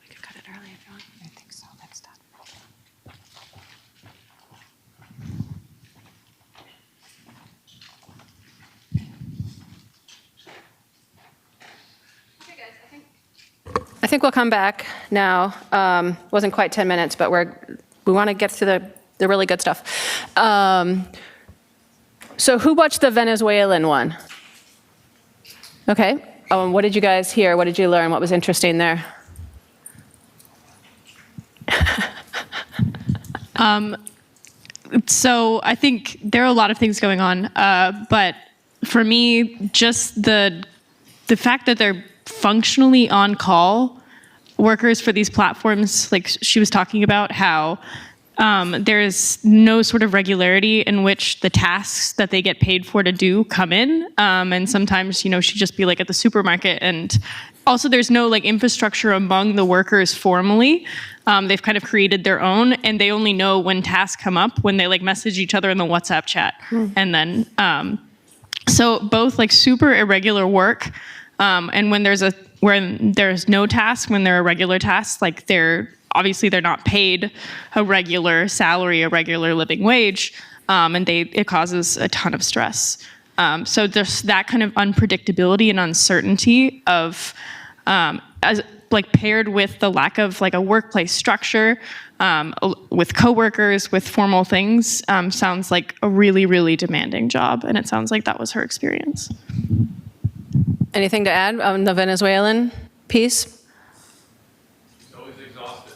We could cut it early if you want. I think so. That's done. I think we'll come back now. Wasn't quite 10 minutes, but we want to get to the really good stuff. So who watched the Venezuelan one? Okay. What did you guys hear? What did you learn? What was interesting there? So I think there are a lot of things going on, but for me, just the fact that they're functionally on call workers for these platforms, like she was talking about how there is no sort of regularity in which the tasks that they get paid for to do come in. And sometimes, she'd just be like at the supermarket. And also there's no like infrastructure among the workers formally. They've kind of created their own, and they only know when tasks come up when they like message each other in the WhatsApp chat. And then, so both like super irregular work, and when there's no task, when there are regular tasks, like they're not paid a regular salary, a regular living wage, and it causes a ton of stress. So there's that kind of unpredictability and uncertainty of, as like paired with the lack of like a workplace structure, with coworkers, with formal things, sounds like a really, really demanding job. And it sounds like that was her experience. Anything to add on the Venezuelan piece? She's always exhausted.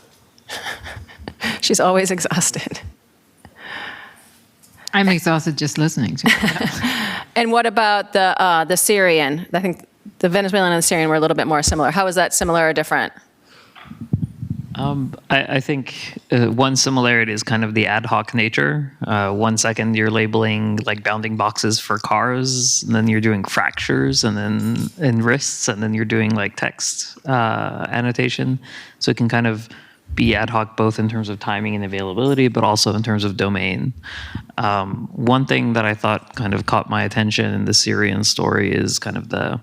She's always exhausted. I'm exhausted just listening to it. And what about the Syrian? I think the Venezuelan and the Syrian were a little bit more similar. How is that similar or different? I think one similarity is kind of the ad hoc nature. 1 second you're labeling like bounding boxes for cars, and then you're doing fractures, and then in wrists, and then you're doing like text annotation. So it can kind of be ad hoc both in terms of timing and availability, but also in terms of domain. One thing that I thought kind of caught my attention in the Syrian story is kind of the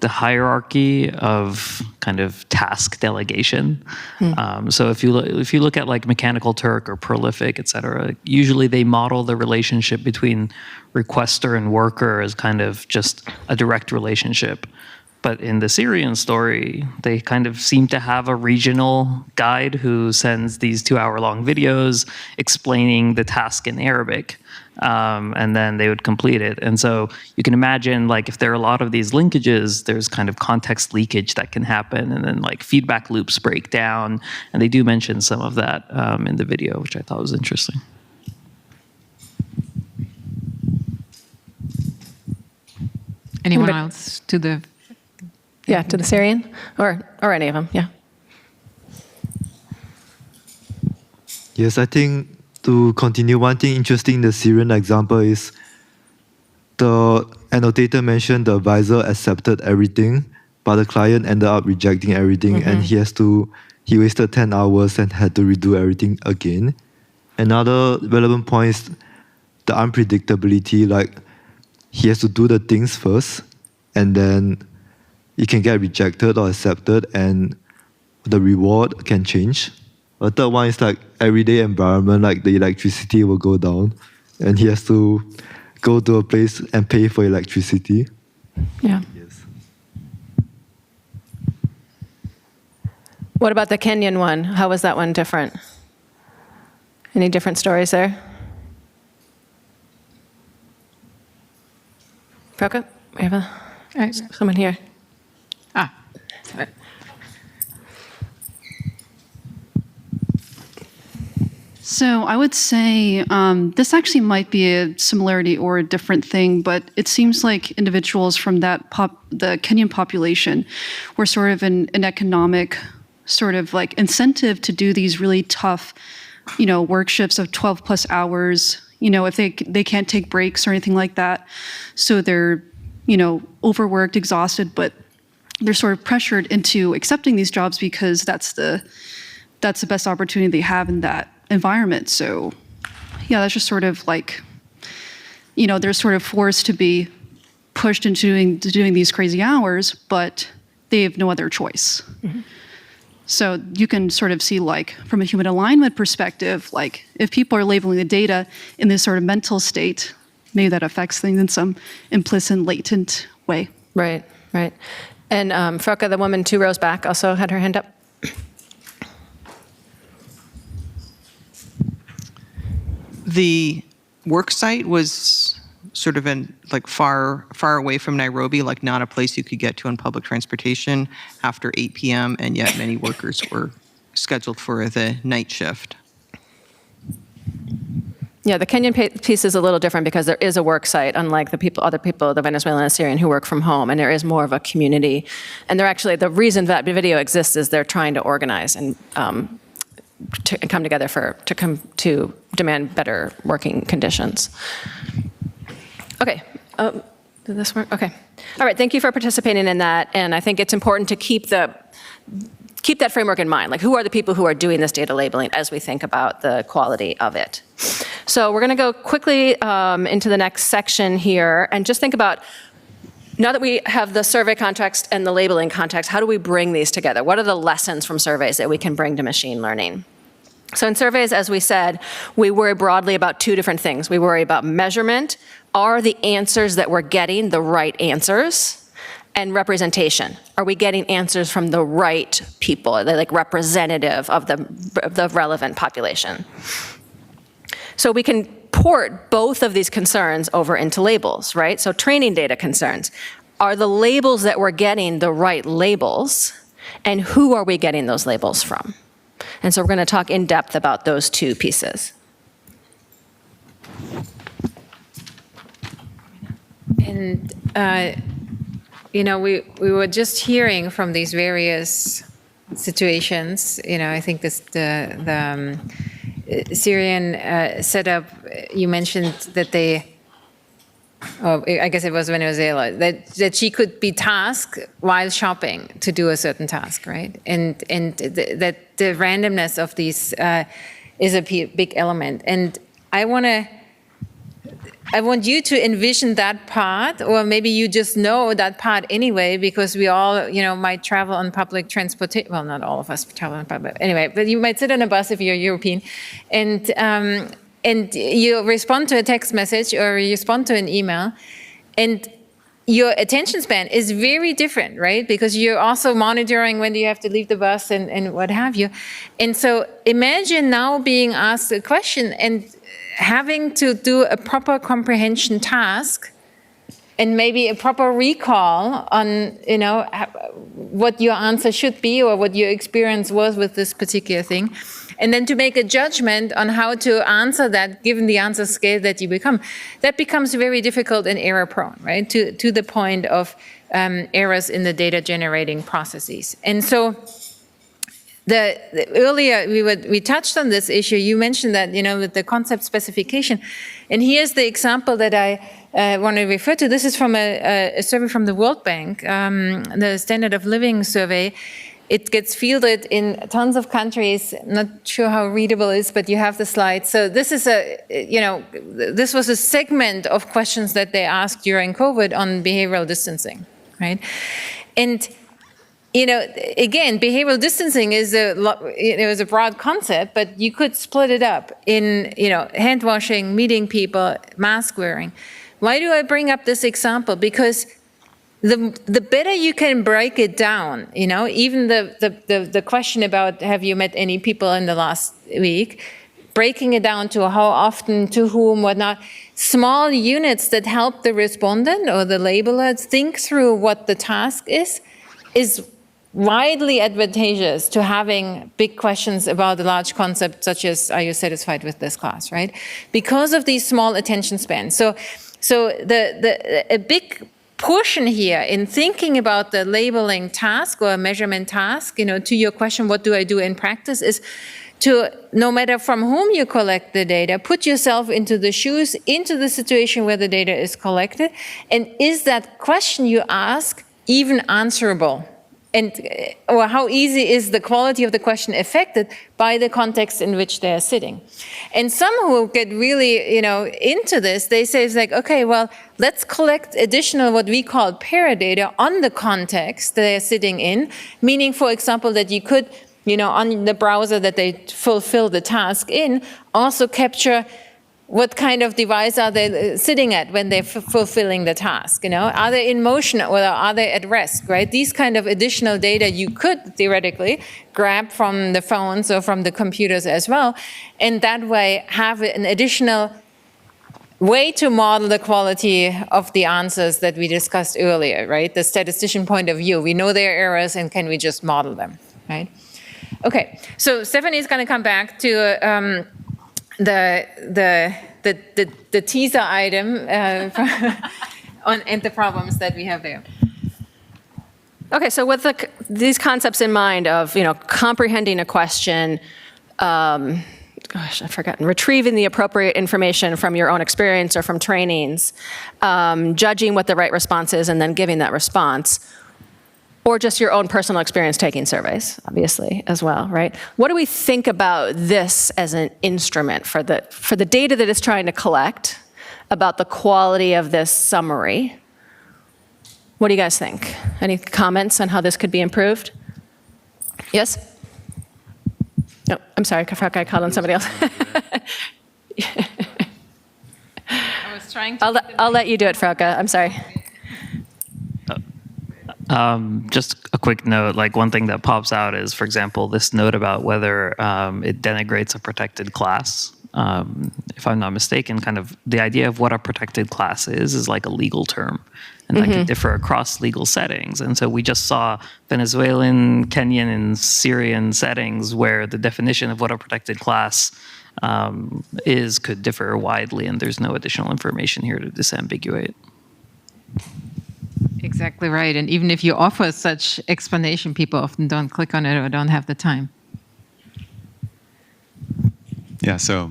hierarchy of kind of task delegation. So if you look at like Mechanical Turk or Prolific, et cetera, usually they model the relationship between requester and worker as kind of just a direct relationship. But in the Syrian story, they kind of seem to have a regional guide who sends these 2-hour-long videos explaining the task in Arabic, and then they would complete it. And so you can imagine, like, if there are a lot of these linkages, there's kind of context leakage that can happen, and then like feedback loops break down. And they do mention some of that in the video, which I thought was interesting. Anyone else to the... Yeah, to the Syrian or any of them, yeah. Yes, I think to continue, one thing interesting in the Syrian example is the annotator mentioned the advisor accepted everything, but the client ended up rejecting everything, and he wasted 10 hours and had to redo everything again. Another relevant point is the unpredictability, like he has to do the things first, and then it can get rejected or accepted, and the reward can change. The third one is like everyday environment, like the electricity will go down, and he has to go to a place and pay for electricity. Yeah. Yes. What about the Kenyan one? How was that one different? Any different stories there? Frauke, we have someone here. So I would say this actually might be a similarity or a different thing, but it seems like individuals from the Kenyan population were sort of an economic sort of like incentive to do these really tough, work shifts of 12 plus hours, if they can't take breaks or anything like that. So they're, overworked, exhausted, but they're sort of pressured into accepting these jobs because that's the best opportunity they have in that environment. So yeah, that's just sort of like, they're sort of forced to be pushed into doing these crazy hours, but they have no other choice. So you can sort of see, like, from a human alignment perspective, like, if people are labeling the data in this sort of mental state, maybe that affects things in some implicit, latent way. Right, right. And Frauke, the woman 2 rows back, also had her hand up. The work site was sort of in like far away from Nairobi, like not a place you could get to on public transportation after 8 p.m. and yet many workers were scheduled for the night shift. Yeah, the Kenyan piece is a little different because there is a work site, unlike other people, the Venezuelan and Syrian who work from home, and there is more of a community. And they're actually, the reason that video exists is they're trying to organize and to come together to demand better working conditions. Okay. Did this work? Okay. All right. Thank you for participating in that. And I think it's important to keep that framework in mind. Like, who are the people who are doing this data labeling as we think about the quality of it? So we're going to go quickly into the next section here and just think about, now that we have the survey context and the labeling context, how do we bring these together? What are the lessons from surveys that we can bring to machine learning? So in surveys, as we said, we worry broadly about 2 different things. We worry about measurement. Are the answers that we're getting the right answers? And representation. Are we getting answers from the right people? Are they like representative of the relevant population? So we can port both of these concerns over into labels, right? So training data concerns. Are the labels that we're getting the right labels? And who are we getting those labels from? And so we're going to talk in depth about those 2 pieces. And, we were just hearing from these various situations. I think the Syrian setup, you mentioned that I guess it was Venezuela, that she could be tasked while shopping to do a certain task, right? And that the randomness of these is a big element. And I want you to envision that part, or maybe you just know that part anyway, because we all, might travel on public transportation. Well, not all of us travel on public, anyway, but you might sit on a bus if you're European, and you respond to a text message or you respond to an email, and your attention span is very different, right? Because you're also monitoring when you have to leave the bus and what have you. And so imagine now being asked a question and having to do a proper comprehension task and maybe a proper recall on, what your answer should be or what your experience was with this particular thing. And then to make a judgment on how to answer that, given the answer scale that you become. That becomes very difficult and error prone, right? To the point of errors in the data generating processes. And so earlier we touched on this issue. You mentioned that, with the concept specification. And here's the example that I want to refer to. This is from a survey from the World Bank, the Standard of Living survey. It gets fielded in tons of countries. Not sure how readable it is, but you have the slide. So this is this was a segment of questions that they asked during COVID on behavioral distancing, right? And again, behavioral distancing is a broad concept, but you could split it up in, hand washing, meeting people, mask wearing. Why do I bring up this example? Because the better you can break it down, even the question about have you met any people in the last week, breaking it down to how often, to whom, whatnot, small units that help the respondent or the labeler think through what the task is widely advantageous to having big questions about a large concept such as, are you satisfied with this class, right? Because of these small attention spans. So a big portion here in thinking about the labeling task or measurement task, to your question, what do I do in practice, is to, no matter from whom you collect the data, put yourself into the shoes, into the situation where the data is collected, and is that question you ask even answerable? Or how easy is the quality of the question affected by the context in which they're sitting? And some who get really, into this, they say it's like, okay, well, let's collect additional what we call paradata on the context they're sitting in, meaning, for example, that you could on the browser that they fulfill the task in, also capture what kind of device are they sitting at when they're fulfilling the task. Are they in motion or are they at rest, right? These kind of additional data you could theoretically grab from the phones or from the computers as well, and that way have an additional way to model the quality of the answers that we discussed earlier, right? The statistician point of view. We know there are errors, and can we just model them, right? Okay, so Stephanie is going to come back to the teaser item and the problems that we have there. Okay, so with these concepts in mind of, comprehending a question, I've forgotten, retrieving the appropriate information from your own experience or from trainings, judging what the right response is and then giving that response, or just your own personal experience taking surveys, obviously, as well, right? What do we think about this as an instrument for the data that it's trying to collect about the quality of this summary? What do you guys think? Any comments on how this could be improved? Yes? No, I'm sorry, Frauke, I called on somebody else. I was trying to... I'll let you do it, Frauke. I'm sorry. Just a quick note, like one thing that pops out is, for example, this note about whether it denigrates a protected class. If I'm not mistaken, kind of the idea of what a protected class is like a legal term. And that could differ across legal settings. And so we just saw Venezuelan, Kenyan, and Syrian settings where the definition of what a protected class is could differ widely, and there's no additional information here to disambiguate. Exactly right. And even if you offer such explanation, people often don't click on it or don't have the time. Yeah, so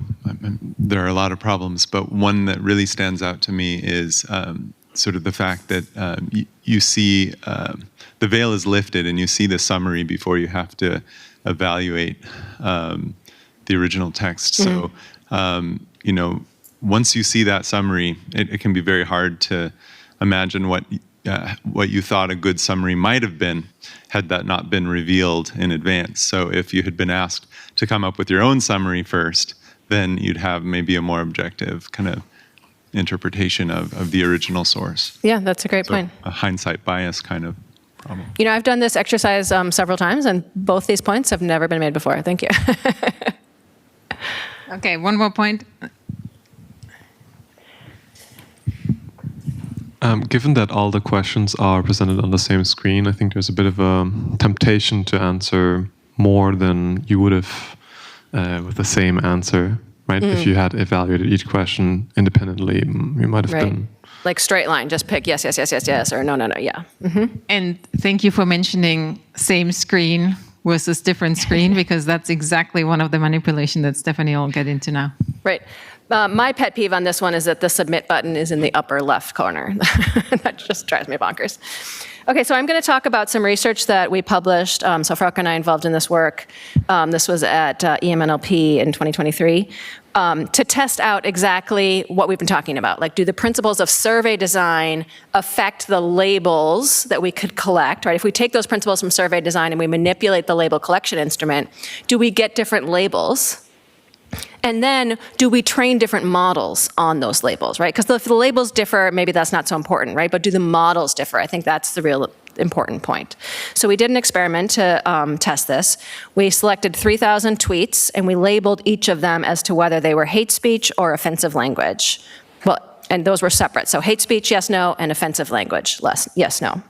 there are a lot of problems, but one that really stands out to me is sort of the fact that you see the veil is lifted and you see the summary before you have to evaluate the original text. So, once you see that summary, it can be very hard to imagine what you thought a good summary might have been had that not been revealed in advance. So if you had been asked to come up with your own summary first, then you'd have maybe a more objective kind of interpretation of the original source. Yeah, that's a great point. A hindsight bias kind of problem. I've done this exercise several times, and both these points have never been made before. Thank you. Okay, one more point. Given that all the questions are presented on the same screen, I think there's a bit of a temptation to answer more than you would have with the same answer, right? If you had evaluated each question independently, you might have been... Like straight line, just pick yes, yes, yes, yes, yes, or no, no, no, yeah. And thank you for mentioning same screen versus different screen, because that's exactly one of the manipulation that Stephanie will get into now. Right. My pet peeve on this one is that the submit button is in the upper left corner. That just drives me bonkers. Okay, so I'm going to talk about some research that we published. So Frauke and I involved in this work. This was at EMNLP in 2023 to test out exactly what we've been talking about. Like, do the principles of survey design affect the labels that we could collect, right? If we take those principles from survey design and we manipulate the label collection instrument, do we get different labels? And then, do we train different models on those labels, right? Because if the labels differ, maybe that's not so important, right? But do the models differ? I think that's the real important point. So we did an experiment to test this. We selected 3,000 tweets, and we labeled each of them as to whether they were hate speech or offensive language. Well, and those were separate. So hate speech, yes, no, and offensive language, yes, no.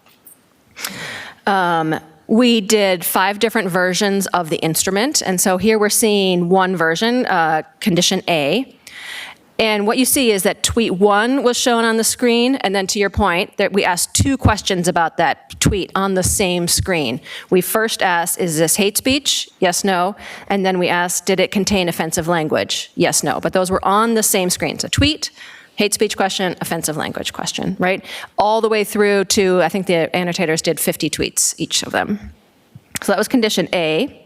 We did 5 different versions of the instrument. And so here we're seeing one version, condition A. And what you see is that tweet 1 was shown on the screen. And then to your point, that we asked 2 questions about that tweet on the same screen. We first asked, is this hate speech? Yes, no. And then we asked, did it contain offensive language? Yes, no. But those were on the same screen. So tweet, hate speech question, offensive language question, right? All the way through to, I think the annotators did 50 tweets, each of them. So that was condition A.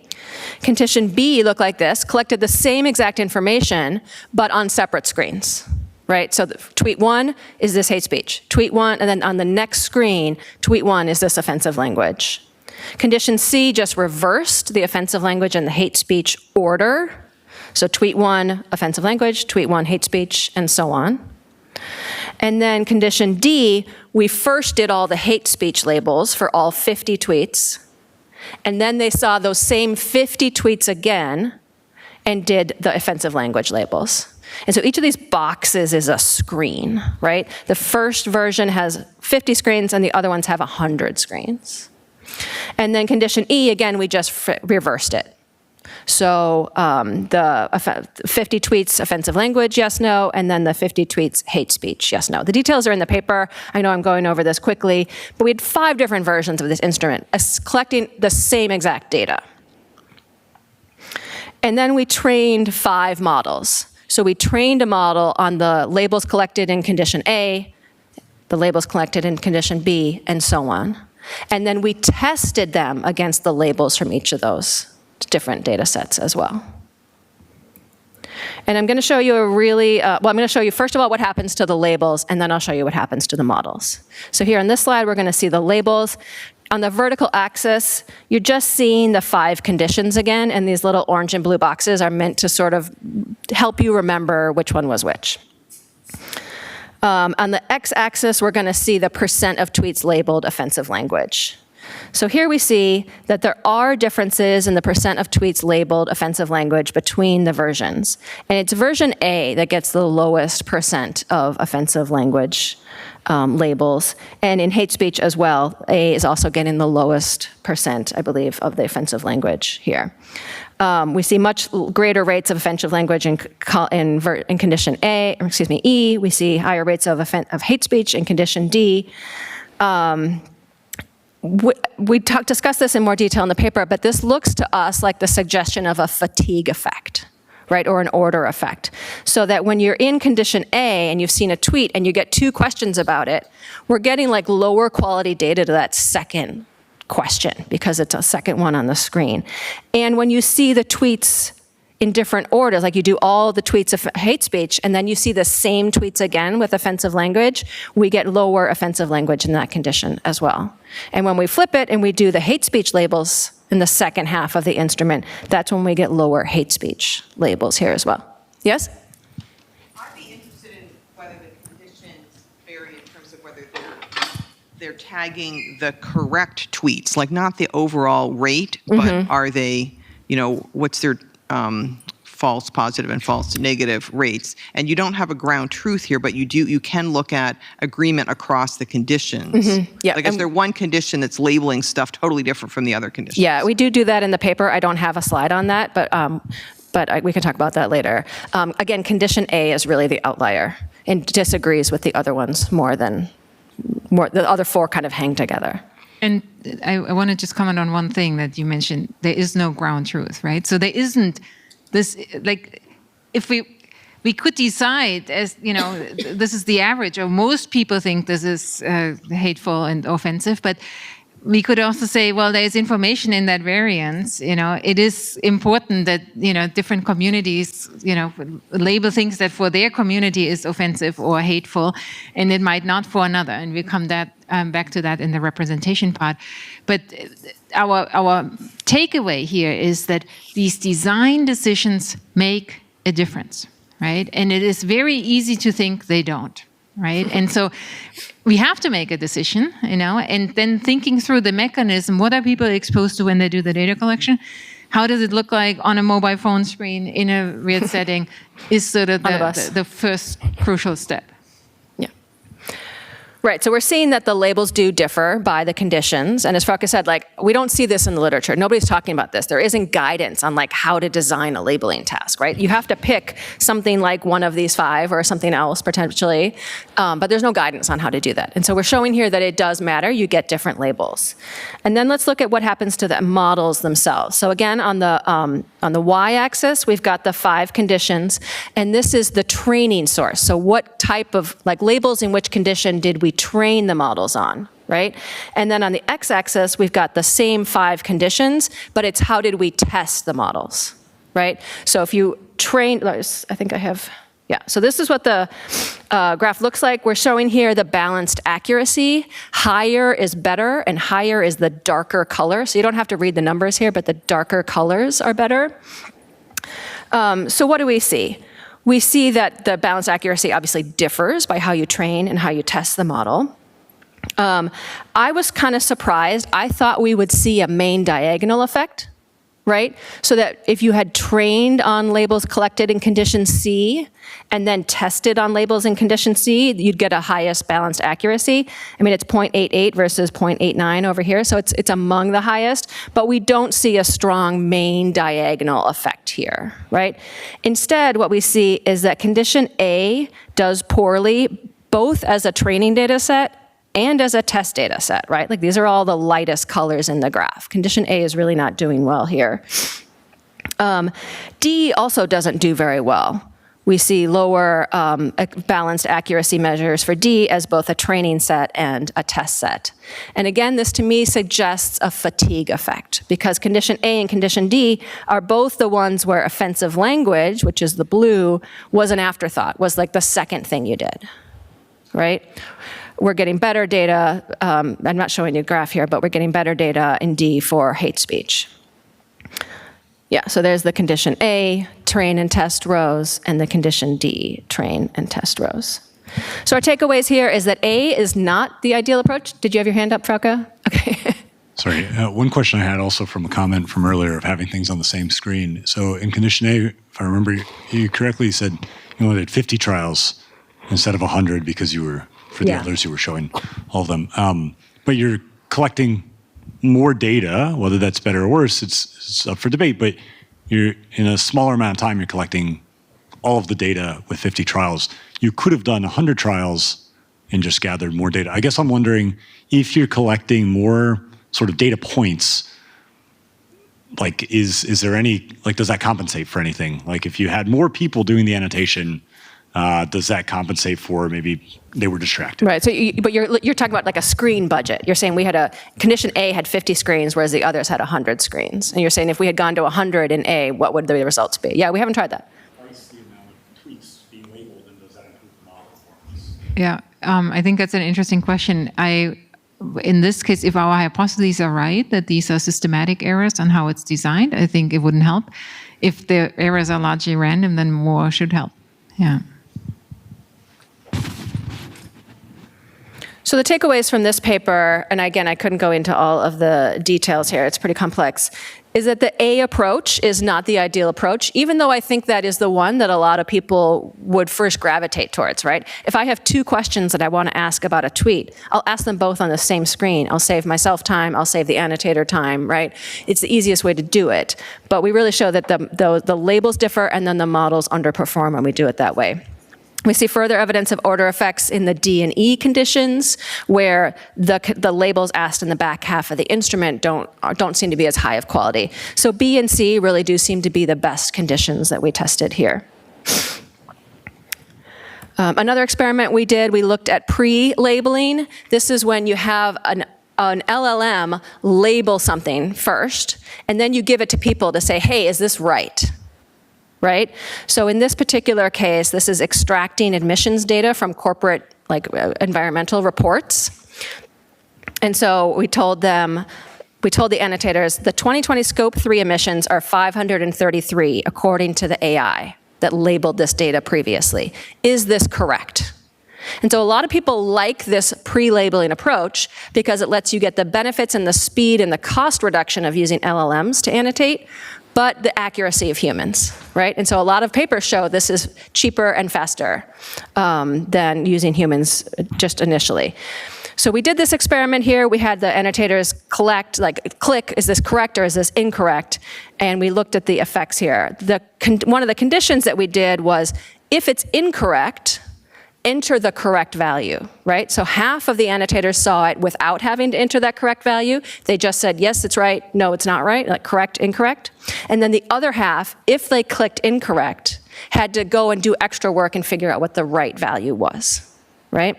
Condition B looked like this, collected the same exact information, but on separate screens, right? So tweet 1, is this hate speech? Tweet 1, and then on the next screen, tweet 1, is this offensive language? Condition C just reversed the offensive language and the hate speech order. So tweet 1, offensive language, tweet 1, hate speech, and so on. And then condition D, we first did all the hate speech labels for all 50 tweets. And then they saw those same 50 tweets again and did the offensive language labels. And so each of these boxes is a screen, right? The first version has 50 screens and the other ones have 100 screens. And then condition E, again, we just reversed it. So the 50 tweets offensive language, yes, no, and then the 50 tweets hate speech, yes, no. The details are in the paper. I know I'm going over this quickly, but we had 5 different versions of this instrument collecting the same exact data. And then we trained 5 models. So we trained a model on the labels collected in condition A, the labels collected in condition B, and so on. And then we tested them against the labels from each of those different data sets as well. And I'm going to show you a really, I'm going to show you first of all what happens to the labels, and then I'll show you what happens to the models. So here on this slide, we're going to see the labels. On the vertical axis, you're just seeing the 5 conditions again, and these little orange and blue boxes are meant to sort of help you remember which one was which. On the x-axis, we're going to see the percent of tweets labeled offensive language. So here we see that there are differences in the percent of tweets labeled offensive language between the versions. And it's version A that gets the lowest percent of offensive language labels. And in hate speech as well, A is also getting the lowest percent, I believe, of the offensive language here. We see much greater rates of offensive language in condition A, or excuse me, E. We see higher rates of hate speech in condition D. We discussed this in more detail in the paper, but this looks to us like the suggestion of a fatigue effect, right, or an order effect. So that when you're in condition A and you've seen a tweet and you get 2 questions about it, we're getting like lower quality data to that second question because it's a second one on the screen. And when you see the tweets in different orders, like you do all the tweets of hate speech, and then you see the same tweets again with offensive language, we get lower offensive language in that condition as well. And when we flip it and we do the hate speech labels in the second half of the instrument, that's when we get lower hate speech labels here as well. Yes? I'd be interested in whether the conditions vary in terms of whether they're tagging the correct tweets, like not the overall rate, but are they, what's their false positive and false negative rates. And you don't have a ground truth here, but you can look at agreement across the conditions. Yeah. Like is there one condition that's labeling stuff totally different from the other conditions? Yeah, we do that in the paper. I don't have a slide on that, but we can talk about that later. Again, condition A is really the outlier and disagrees with the other ones more. The other 4 kind of hang together. And I want to just comment on one thing that you mentioned. There is no ground truth, right? So there isn't this, like, if we could decide as, this is the average, or most people think this is hateful and offensive, but we could also say, well, there's information in that variance. It is important that, different communities, label things that for their community is offensive or hateful, and it might not for another. And we come back to that in the representation part. But our takeaway here is that these design decisions make a difference, right? And it is very easy to think they don't. Right? And so we have to make a decision, and then thinking through the mechanism, what are people exposed to when they do the data collection? How does it look like on a mobile phone screen in a real setting is sort of the first crucial step. Yeah. Right, so we're seeing that the labels do differ by the conditions. And as Frauke said, we don't see this in the literature. Nobody's talking about this. There isn't guidance on how to design a labeling task, right? You have to pick something like one of these 5 or something else potentially, but there's no guidance on how to do that. And so we're showing here that it does matter. You get different labels. And then let's look at what happens to the models themselves. So again, on the y-axis, we've got the 5 conditions, and this is the training source. So what type of labels in which condition did we train the models on, right? And then on the x-axis, we've got the same 5 conditions, but it's how did we test the models, right? So if you train, I think I have Yeah, so this is what the graph looks like. We're showing here the balanced accuracy. Higher is better, and higher is the darker color. So you don't have to read the numbers here, but the darker colors are better. So what do we see? We see that the balanced accuracy obviously differs by how you train and how you test the model. I was kind of surprised. I thought we would see a main diagonal effect, right? So that if you had trained on labels collected in condition C and then tested on labels in condition C, you'd get a highest balanced accuracy. I mean, it's 0.88 versus 0.89 over here, so it's among the highest, but we don't see a strong main diagonal effect here, right? Instead, what we see is that condition A does poorly, both as a training data set and as a test data set, right? Like these are all the lightest colors in the graph. Condition A is really not doing well here. D also doesn't do very well. We see lower balanced accuracy measures for D as both a training set and a test set. And again, this to me suggests a fatigue effect because condition A and condition D are both the ones where offensive language, which is the blue, was an afterthought, was like the second thing you did, right? We're getting better data, I'm not showing you a graph here, but we're getting better data in D for hate speech. Yeah, so there's the condition A, train and test rows, and the condition D, train and test rows. So our takeaways here is that A is not the ideal approach. Did you have your hand up, Frauke? Okay. Sorry, one question I had also from a comment from earlier of having things on the same screen. So in condition A, if I remember you correctly, you said you only did 50 trials instead of 100 because you were, for the others, you were showing all of them. But you're collecting more data, whether that's better or worse, it's up for debate, but you're in a smaller amount of time, you're collecting all of the data with 50 trials. You could have done 100 trials and just gathered more data. I guess I'm wondering if you're collecting more sort of data points, like is there any, like does that compensate for anything? Like if you had more people doing the annotation, does that compensate for maybe they were distracted? Right. So, but you're talking about like a screen budget. You're saying we had condition A had 50 screens, whereas the others had 100 screens. And you're saying if we had gone to 100 in A, what would the results be? Yeah, we haven't tried that. Twice the amount of tweets being labeled, and does that improve the model performance? Yeah, I think that's an interesting question. In this case, if our hypotheses are right, that these are systematic errors on how it's designed, I think it wouldn't help. If the errors are largely random, then more should help. Yeah. So the takeaways from this paper, and again, I couldn't go into all of the details here, it's pretty complex, is that the A approach is not the ideal approach, even though I think that is the one that a lot of people would first gravitate towards, right? If I have two questions that I want to ask about a tweet, I'll ask them both on the same screen. I'll save myself time, I'll save the annotator time, right? It's the easiest way to do it. But we really show that the labels differ and then the models underperform when we do it that way. We see further evidence of order effects in the D and E conditions, where the labels asked in the back half of the instrument don't seem to be as high of quality. So B and C really do seem to be the best conditions that we tested here. Another experiment we did, we looked at pre-labeling. This is when you have an LLM label something first, and then you give it to people to say, hey, is this right? Right? So in this particular case, this is extracting admissions data from corporate environmental reports. And so we told the annotators, the 2020 Scope 3 emissions are 533 according to the AI that labeled this data previously. Is this correct? And so a lot of people like this pre-labeling approach because it lets you get the benefits and the speed and the cost reduction of using LLMs to annotate, but the accuracy of humans, right? And so a lot of papers show this is cheaper and faster than using humans just initially. So we did this experiment here. We had the annotators collect, click, is this correct or is this incorrect? And we looked at the effects here. One of the conditions that we did was, if it's incorrect, enter the correct value, right? So half of the annotators saw it without having to enter that correct value. They just said, yes, it's right, no, it's not right, like correct, incorrect. And then the other half, if they clicked incorrect, had to go and do extra work and figure out what the right value was, right?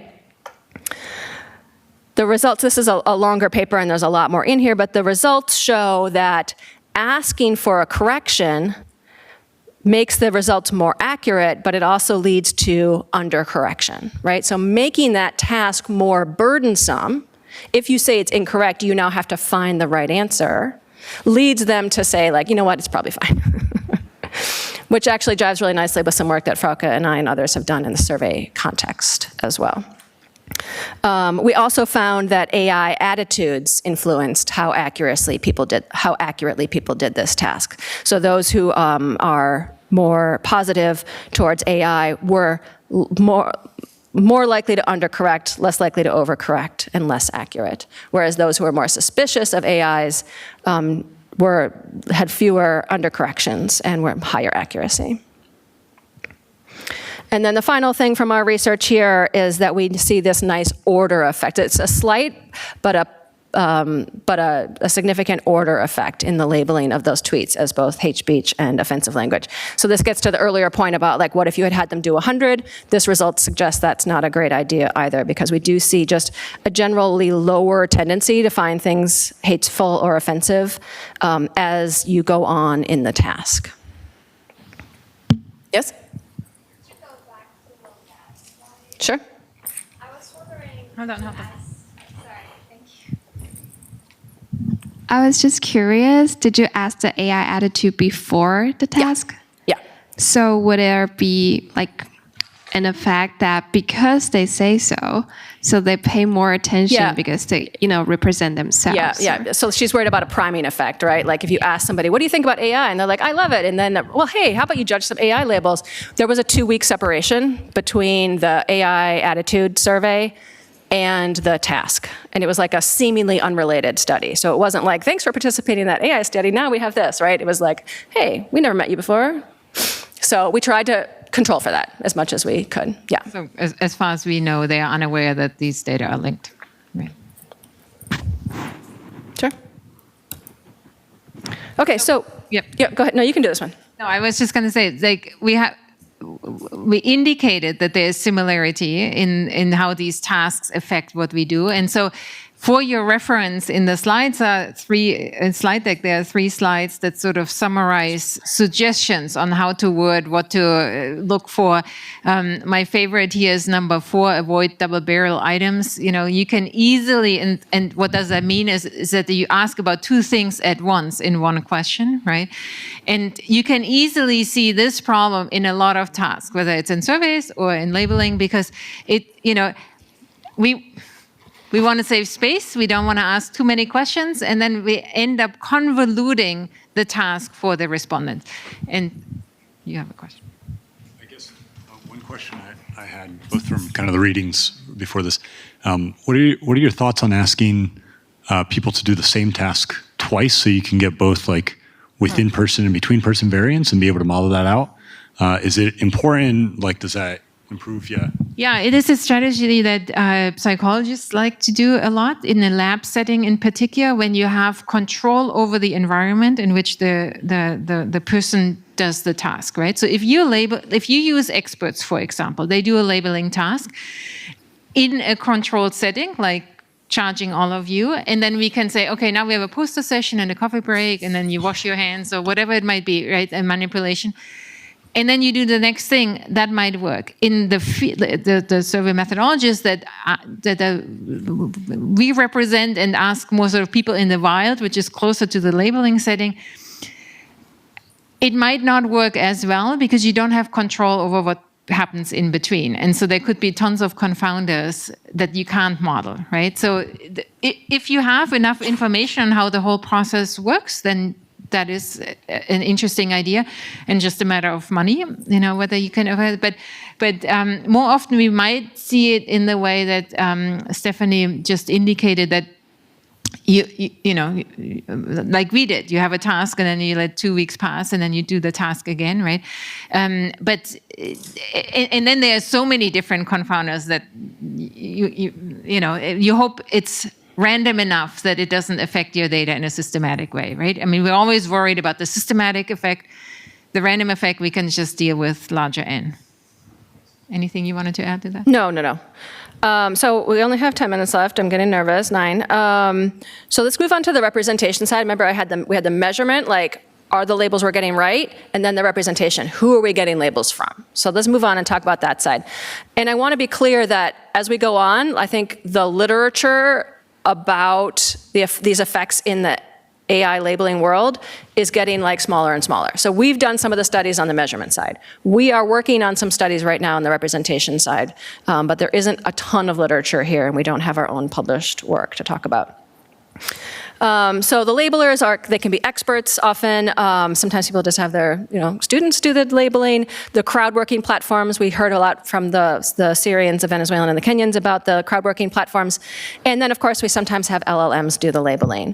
The results, this is a longer paper and there's a lot more in here, but the results show that asking for a correction makes the results more accurate, but it also leads to undercorrection, right? So making that task more burdensome, if you say it's incorrect, you now have to find the right answer, leads them to say, like, you know what, it's probably fine. Which actually jives really nicely with some work that Frauke and I and others have done in the survey context as well. We also found that AI attitudes influenced how accurately people did this task. So those who are more positive towards AI were more likely to undercorrect, less likely to overcorrect, and less accurate. Whereas those who are more suspicious of AIs had fewer undercorrections and were higher accuracy. And then the final thing from our research here is that we see this nice order effect. It's a slight, but a significant order effect in the labeling of those tweets as both hate speech and offensive language. So this gets to the earlier point about, like, what if you had them do 100? This result suggests that's not a great idea either, because we do see just a generally lower tendency to find things hateful or offensive as you go on in the task. Yes? Sure. I was wondering. Hold on. Sorry, thank you. I was just curious, did you ask the AI attitude before the task? Yeah. So would there be like an effect that because they say so they pay more attention because they, represent themselves? Yeah. So she's worried about a priming effect, right? Like if you ask somebody, what do you think about AI? And they're like, I love it. And then, well, hey, how about you judge some AI labels? There was a 2-week separation between the AI attitude survey and the task. And it was like a seemingly unrelated study. So it wasn't like, thanks for participating in that AI study, now we have this, right? It was like, hey, we never met you before. So we tried to control for that as much as we could, yeah. So as far as we know, they are unaware that these data are linked. Right. Sure. Okay, so, yeah, go ahead. No, you can do this one. No, I was just going to say, like, we indicated that there is similarity in how these tasks affect what we do. And so for your reference, in the slides slide deck, there are 3 slides that sort of summarize suggestions on how to word, what to look for. My favorite here is number 4, avoid double barrel items. You can easily, and what does that mean is that you ask about 2 things at once in one question, right? And you can easily see this problem in a lot of tasks, whether it's in surveys or in labeling, because we want to save space. We don't want to ask too many questions. And then we end up convoluting the task for the respondent. And you have a question. I guess one question I had, both from kind of the readings before this, what are your thoughts on asking people to do the same task twice so you can get both like within person and between person variance and be able to model that out? Is it important? Like, does that improve? Yeah, it is a strategy that psychologists like to do a lot in a lab setting, in particular, when you have control over the environment in which the person does the task, right? So if you use experts, for example, they do a labeling task in a controlled setting, like charging all of you, and then we can say, okay, now we have a poster session and a coffee break, and then you wash your hands or whatever it might be, right? And manipulation. And then you do the next thing, that might work. In the survey methodologies that we represent and ask more sort of people in the wild, which is closer to the labeling setting, it might not work as well because you don't have control over what happens in between. And so there could be tons of confounders that you can't model, right? So if you have enough information on how the whole process works, then that is an interesting idea, and just a matter of money, whether you can. But more often we might see it in the way that Stephanie just indicated, that you know, like we did. You have a task, and then you let 2 weeks pass, and then you do the task again, right? But then there are so many different confounders that you hope it's random enough that it doesn't affect your data in a systematic way, right? I mean, we're always worried about the systematic effect. The random effect we can just deal with larger N. Anything you wanted to add to that? No. So we only have 10 minutes left. I'm getting nervous. 9. So let's move on to the representation side. Remember, we had the measurement, like are the labels we're getting right? And then the representation, who are we getting labels from? So let's move on and talk about that side. And I want to be clear that as we go on, I think the literature about these effects in the AI labeling world is getting like smaller and smaller. So we've done some of the studies on the measurement side. We are working on some studies right now on the representation side, but there isn't a ton of literature here, and we don't have our own published work to talk about. So the labelers they can be experts often. Sometimes people just have their students do the labeling. The crowd-working platforms, we heard a lot from the Syrians, the Venezuelans, and the Kenyans about the crowd-working platforms. And then, of course, we sometimes have LLMs do the labeling.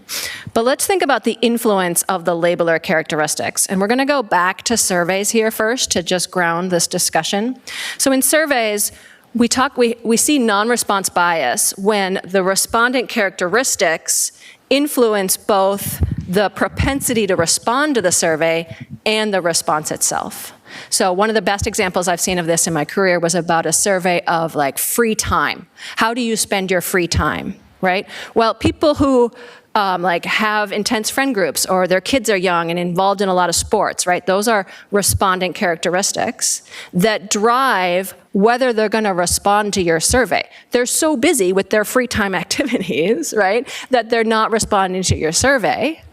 But let's think about the influence of the labeler characteristics. And we're going to go back to surveys here first to just ground this discussion. So in surveys, we see non-response bias when the respondent characteristics influence both the propensity to respond to the survey and the response itself. So one of the best examples I've seen of this in my career was about a survey of like free time. How do you spend your free time, right? Well, people who have intense friend groups, or their kids are young and involved in a lot of sports, right? Those are respondent characteristics that drive whether they're going to respond to your survey. They're so busy with their free time activities, right, that they're not responding to your survey.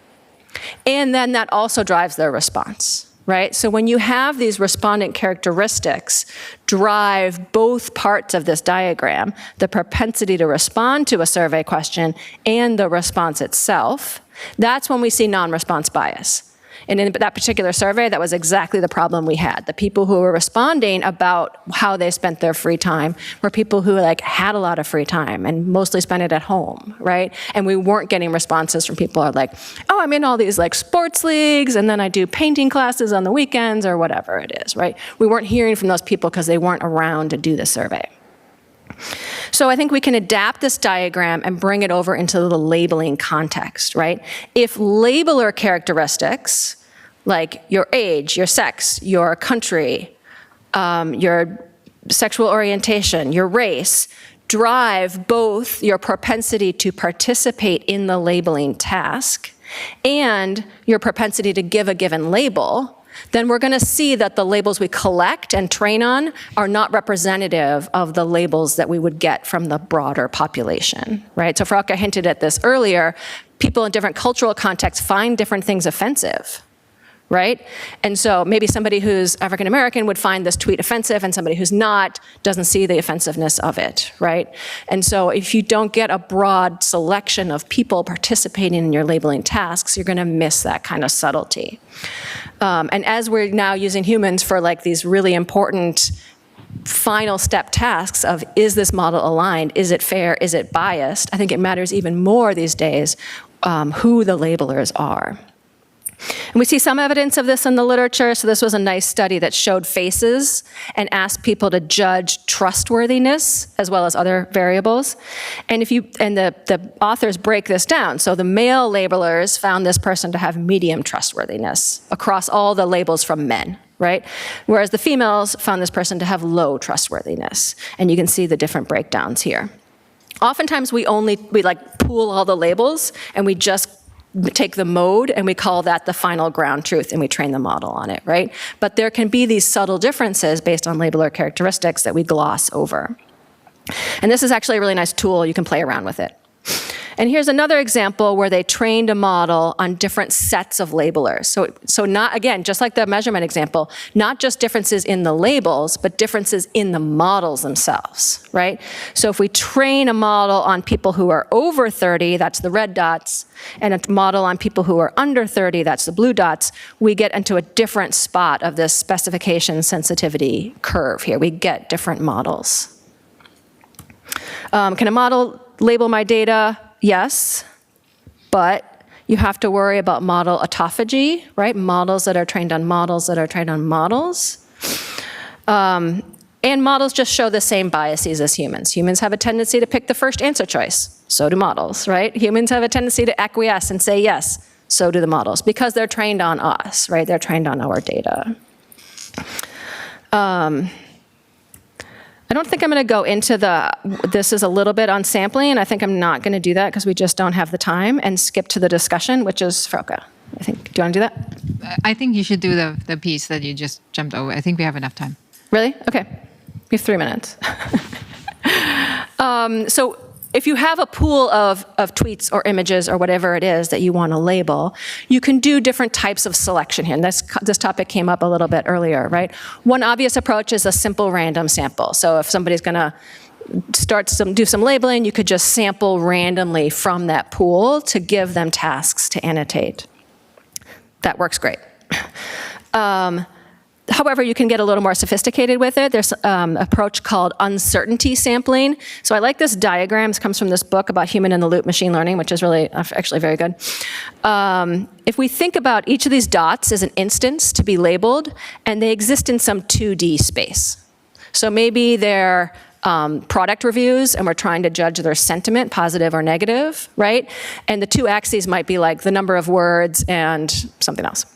And then that also drives their response. Right? So when you have these respondent characteristics drive both parts of this diagram, the propensity to respond to a survey question and the response itself, that's when we see non-response bias. And in that particular survey, that was exactly the problem we had. The people who were responding about how they spent their free time were people who had a lot of free time and mostly spent it at home, right? And we weren't getting responses from people who are like, oh, I'm in all these sports leagues, and then I do painting classes on the weekends, or whatever it is, right? We weren't hearing from those people because they weren't around to do the survey. So I think we can adapt this diagram and bring it over into the labeling context, right? If labeler characteristics, like your age, your sex, your country, your sexual orientation, your race, drive both your propensity to participate in the labeling task and your propensity to give a given label, then we're going to see that the labels we collect and train on are not representative of the labels that we would get from the broader population, right? So Frauke hinted at this earlier. People in different cultural contexts find different things offensive, right? And so maybe somebody who's African American would find this tweet offensive, and somebody who's not doesn't see the offensiveness of it, right? And so if you don't get a broad selection of people participating in your labeling tasks, you're going to miss that kind of subtlety. And as we're now using humans for these really important final step tasks of, is this model aligned? Is it fair? Is it biased? I think it matters even more these days who the labelers are. And we see some evidence of this in the literature. So this was a nice study that showed faces and asked people to judge trustworthiness as well as other variables. And the authors break this down. So the male labelers found this person to have medium trustworthiness across all the labels from men, right? Whereas the females found this person to have low trustworthiness. And you can see the different breakdowns here. Oftentimes we pool all the labels and we just take the mode and we call that the final ground truth and we train the model on it, right? But there can be these subtle differences based on labeler characteristics that we gloss over. And this is actually a really nice tool. You can play around with it. And here's another example where they trained a model on different sets of labelers. So not, again, just like the measurement example, not just differences in the labels, but differences in the models themselves, right? So if we train a model on people who are over 30, that's the red dots, and a model on people who are under 30, that's the blue dots, we get into a different spot of this specification sensitivity curve here. We get different models. Can a model label my data? Yes, but you have to worry about model autophagy, right? Models that are trained on models that are trained on models. And models just show the same biases as humans. Humans have a tendency to pick the first answer choice. So do models, right? Humans have a tendency to acquiesce and say yes. So do the models, because they're trained on us, right? They're trained on our data. I don't think I'm going to go into this is a little bit on sampling, and I think I'm not going to do that because we just don't have the time, and skip to the discussion, which is Frauke. I think. Do you want to do that? I think you should do the piece that you just jumped over. I think we have enough time. Really? Okay. You have 3 minutes. So if you have a pool of tweets or images or whatever it is that you want to label, you can do different types of selection here. And this topic came up a little bit earlier, right? One obvious approach is a simple random sample. So if somebody's going to do some labeling, you could just sample randomly from that pool to give them tasks to annotate. That works great. However, you can get a little more sophisticated with it. There's an approach called uncertainty sampling. So I like this diagram. This comes from this book about human-in-the-loop machine learning, which is really actually very good. If we think about each of these dots as an instance to be labeled, and they exist in some 2D space. So maybe they're product reviews, and we're trying to judge their sentiment, positive or negative, right? And the two axes might be like the number of words and something else.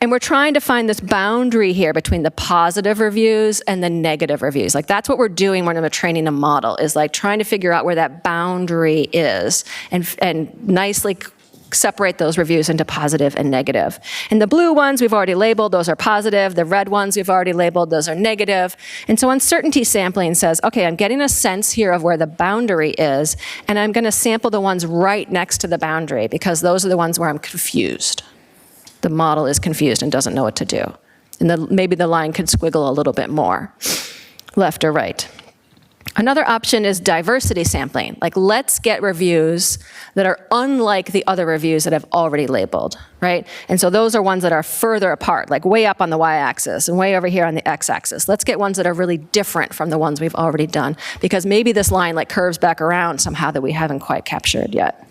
And we're trying to find this boundary here between the positive reviews and the negative reviews. Like that's what we're doing when we're training a model, is like trying to figure out where that boundary is and nicely separate those reviews into positive and negative. And the blue ones we've already labeled, those are positive. The red ones we've already labeled, those are negative. And so uncertainty sampling says, okay, I'm getting a sense here of where the boundary is, and I'm going to sample the ones right next to the boundary because those are the ones where I'm confused. The model is confused and doesn't know what to do. And maybe the line could squiggle a little bit more, left or right. Another option is diversity sampling. Like, let's get reviews that are unlike the other reviews that I've already labeled, right? And so those are ones that are further apart, like way up on the y-axis and way over here on the x-axis. Let's get ones that are really different from the ones we've already done, because maybe this line like curves back around somehow that we haven't quite captured yet.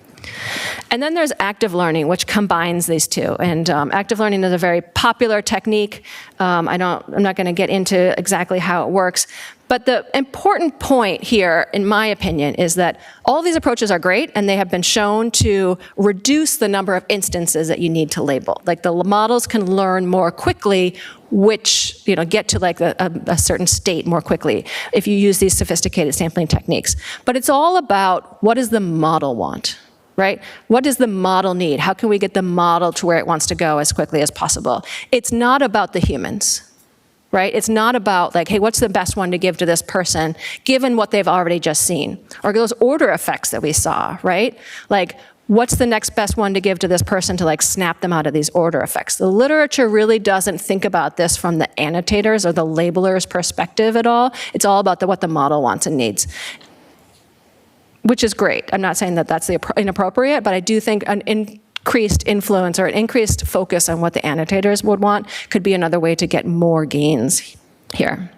And then there's active learning, which combines these two. And active learning is a very popular technique. I'm not going to get into exactly how it works. But the important point here, in my opinion, is that all these approaches are great, and they have been shown to reduce the number of instances that you need to label. Like the models can learn more quickly which, get to like a certain state more quickly if you use these sophisticated sampling techniques. But it's all about, what does the model want? Right? What does the model need? How can we get the model to where it wants to go as quickly as possible? It's not about the humans, right? It's not about like, hey, what's the best one to give to this person, given what they've already just seen? Or those order effects that we saw, right? Like, what's the next best one to give to this person to like snap them out of these order effects? The literature really doesn't think about this from the annotators or the labelers' perspective at all. It's all about what the model wants and needs. Which is great. I'm not saying that that's inappropriate, but I do think an increased influence or an increased focus on what the annotators would want could be another way to get more gains here.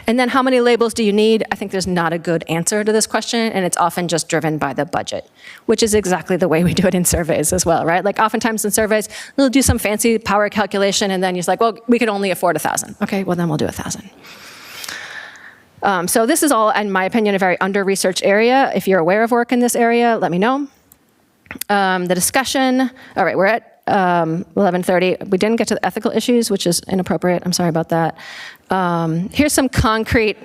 And then how many labels do you need? I think there's not a good answer to this question, and it's often just driven by the budget, which is exactly the way we do it in surveys as well, right? Like oftentimes in surveys, we'll do some fancy power calculation, and then you're like, well, we could only afford 1,000. Okay, well then we'll do 1,000. So this is all, in my opinion, a very under-researched area. If you're aware of work in this area, let me know. The discussion, all right, we're at 11:30. We didn't get to the ethical issues, which is inappropriate. I'm sorry about that. Here's some concrete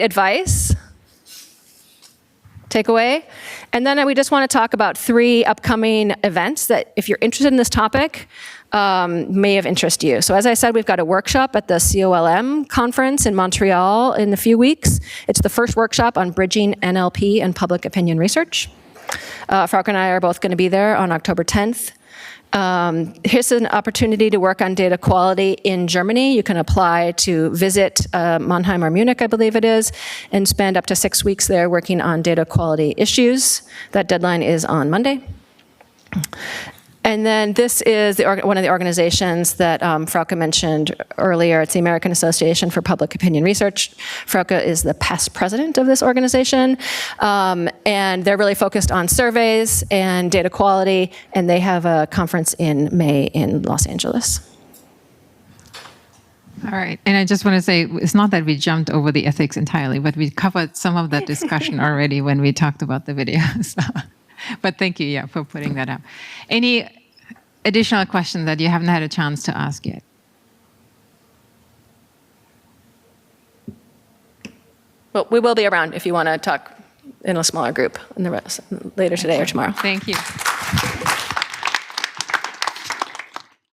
advice. Takeaway. And then we just want to talk about 3 upcoming events that, if you're interested in this topic, may have interest you. So as I said, we've got a workshop at the COLM conference in Montreal in a few weeks. It's the first workshop on bridging NLP and public opinion research. Frauke and I are both going to be there on October 10th. Here's an opportunity to work on data quality in Germany. You can apply to visit Mannheim or Munich, I believe it is, and spend up to 6 weeks there working on data quality issues. That deadline is on Monday. And then this is one of the organizations that Frauke mentioned earlier. It's the American Association for Public Opinion Research. Frauke is the past president of this organization. And they're really focused on surveys and data quality. And they have a conference in May in Los Angeles. All right. And I just want to say, it's not that we jumped over the ethics entirely, but we covered some of that discussion already when we talked about the video. So. But thank you, for putting that up. Any additional questions that you haven't had a chance to ask yet? Well, we will be around if you want to talk in a smaller group later today or tomorrow. Thank you.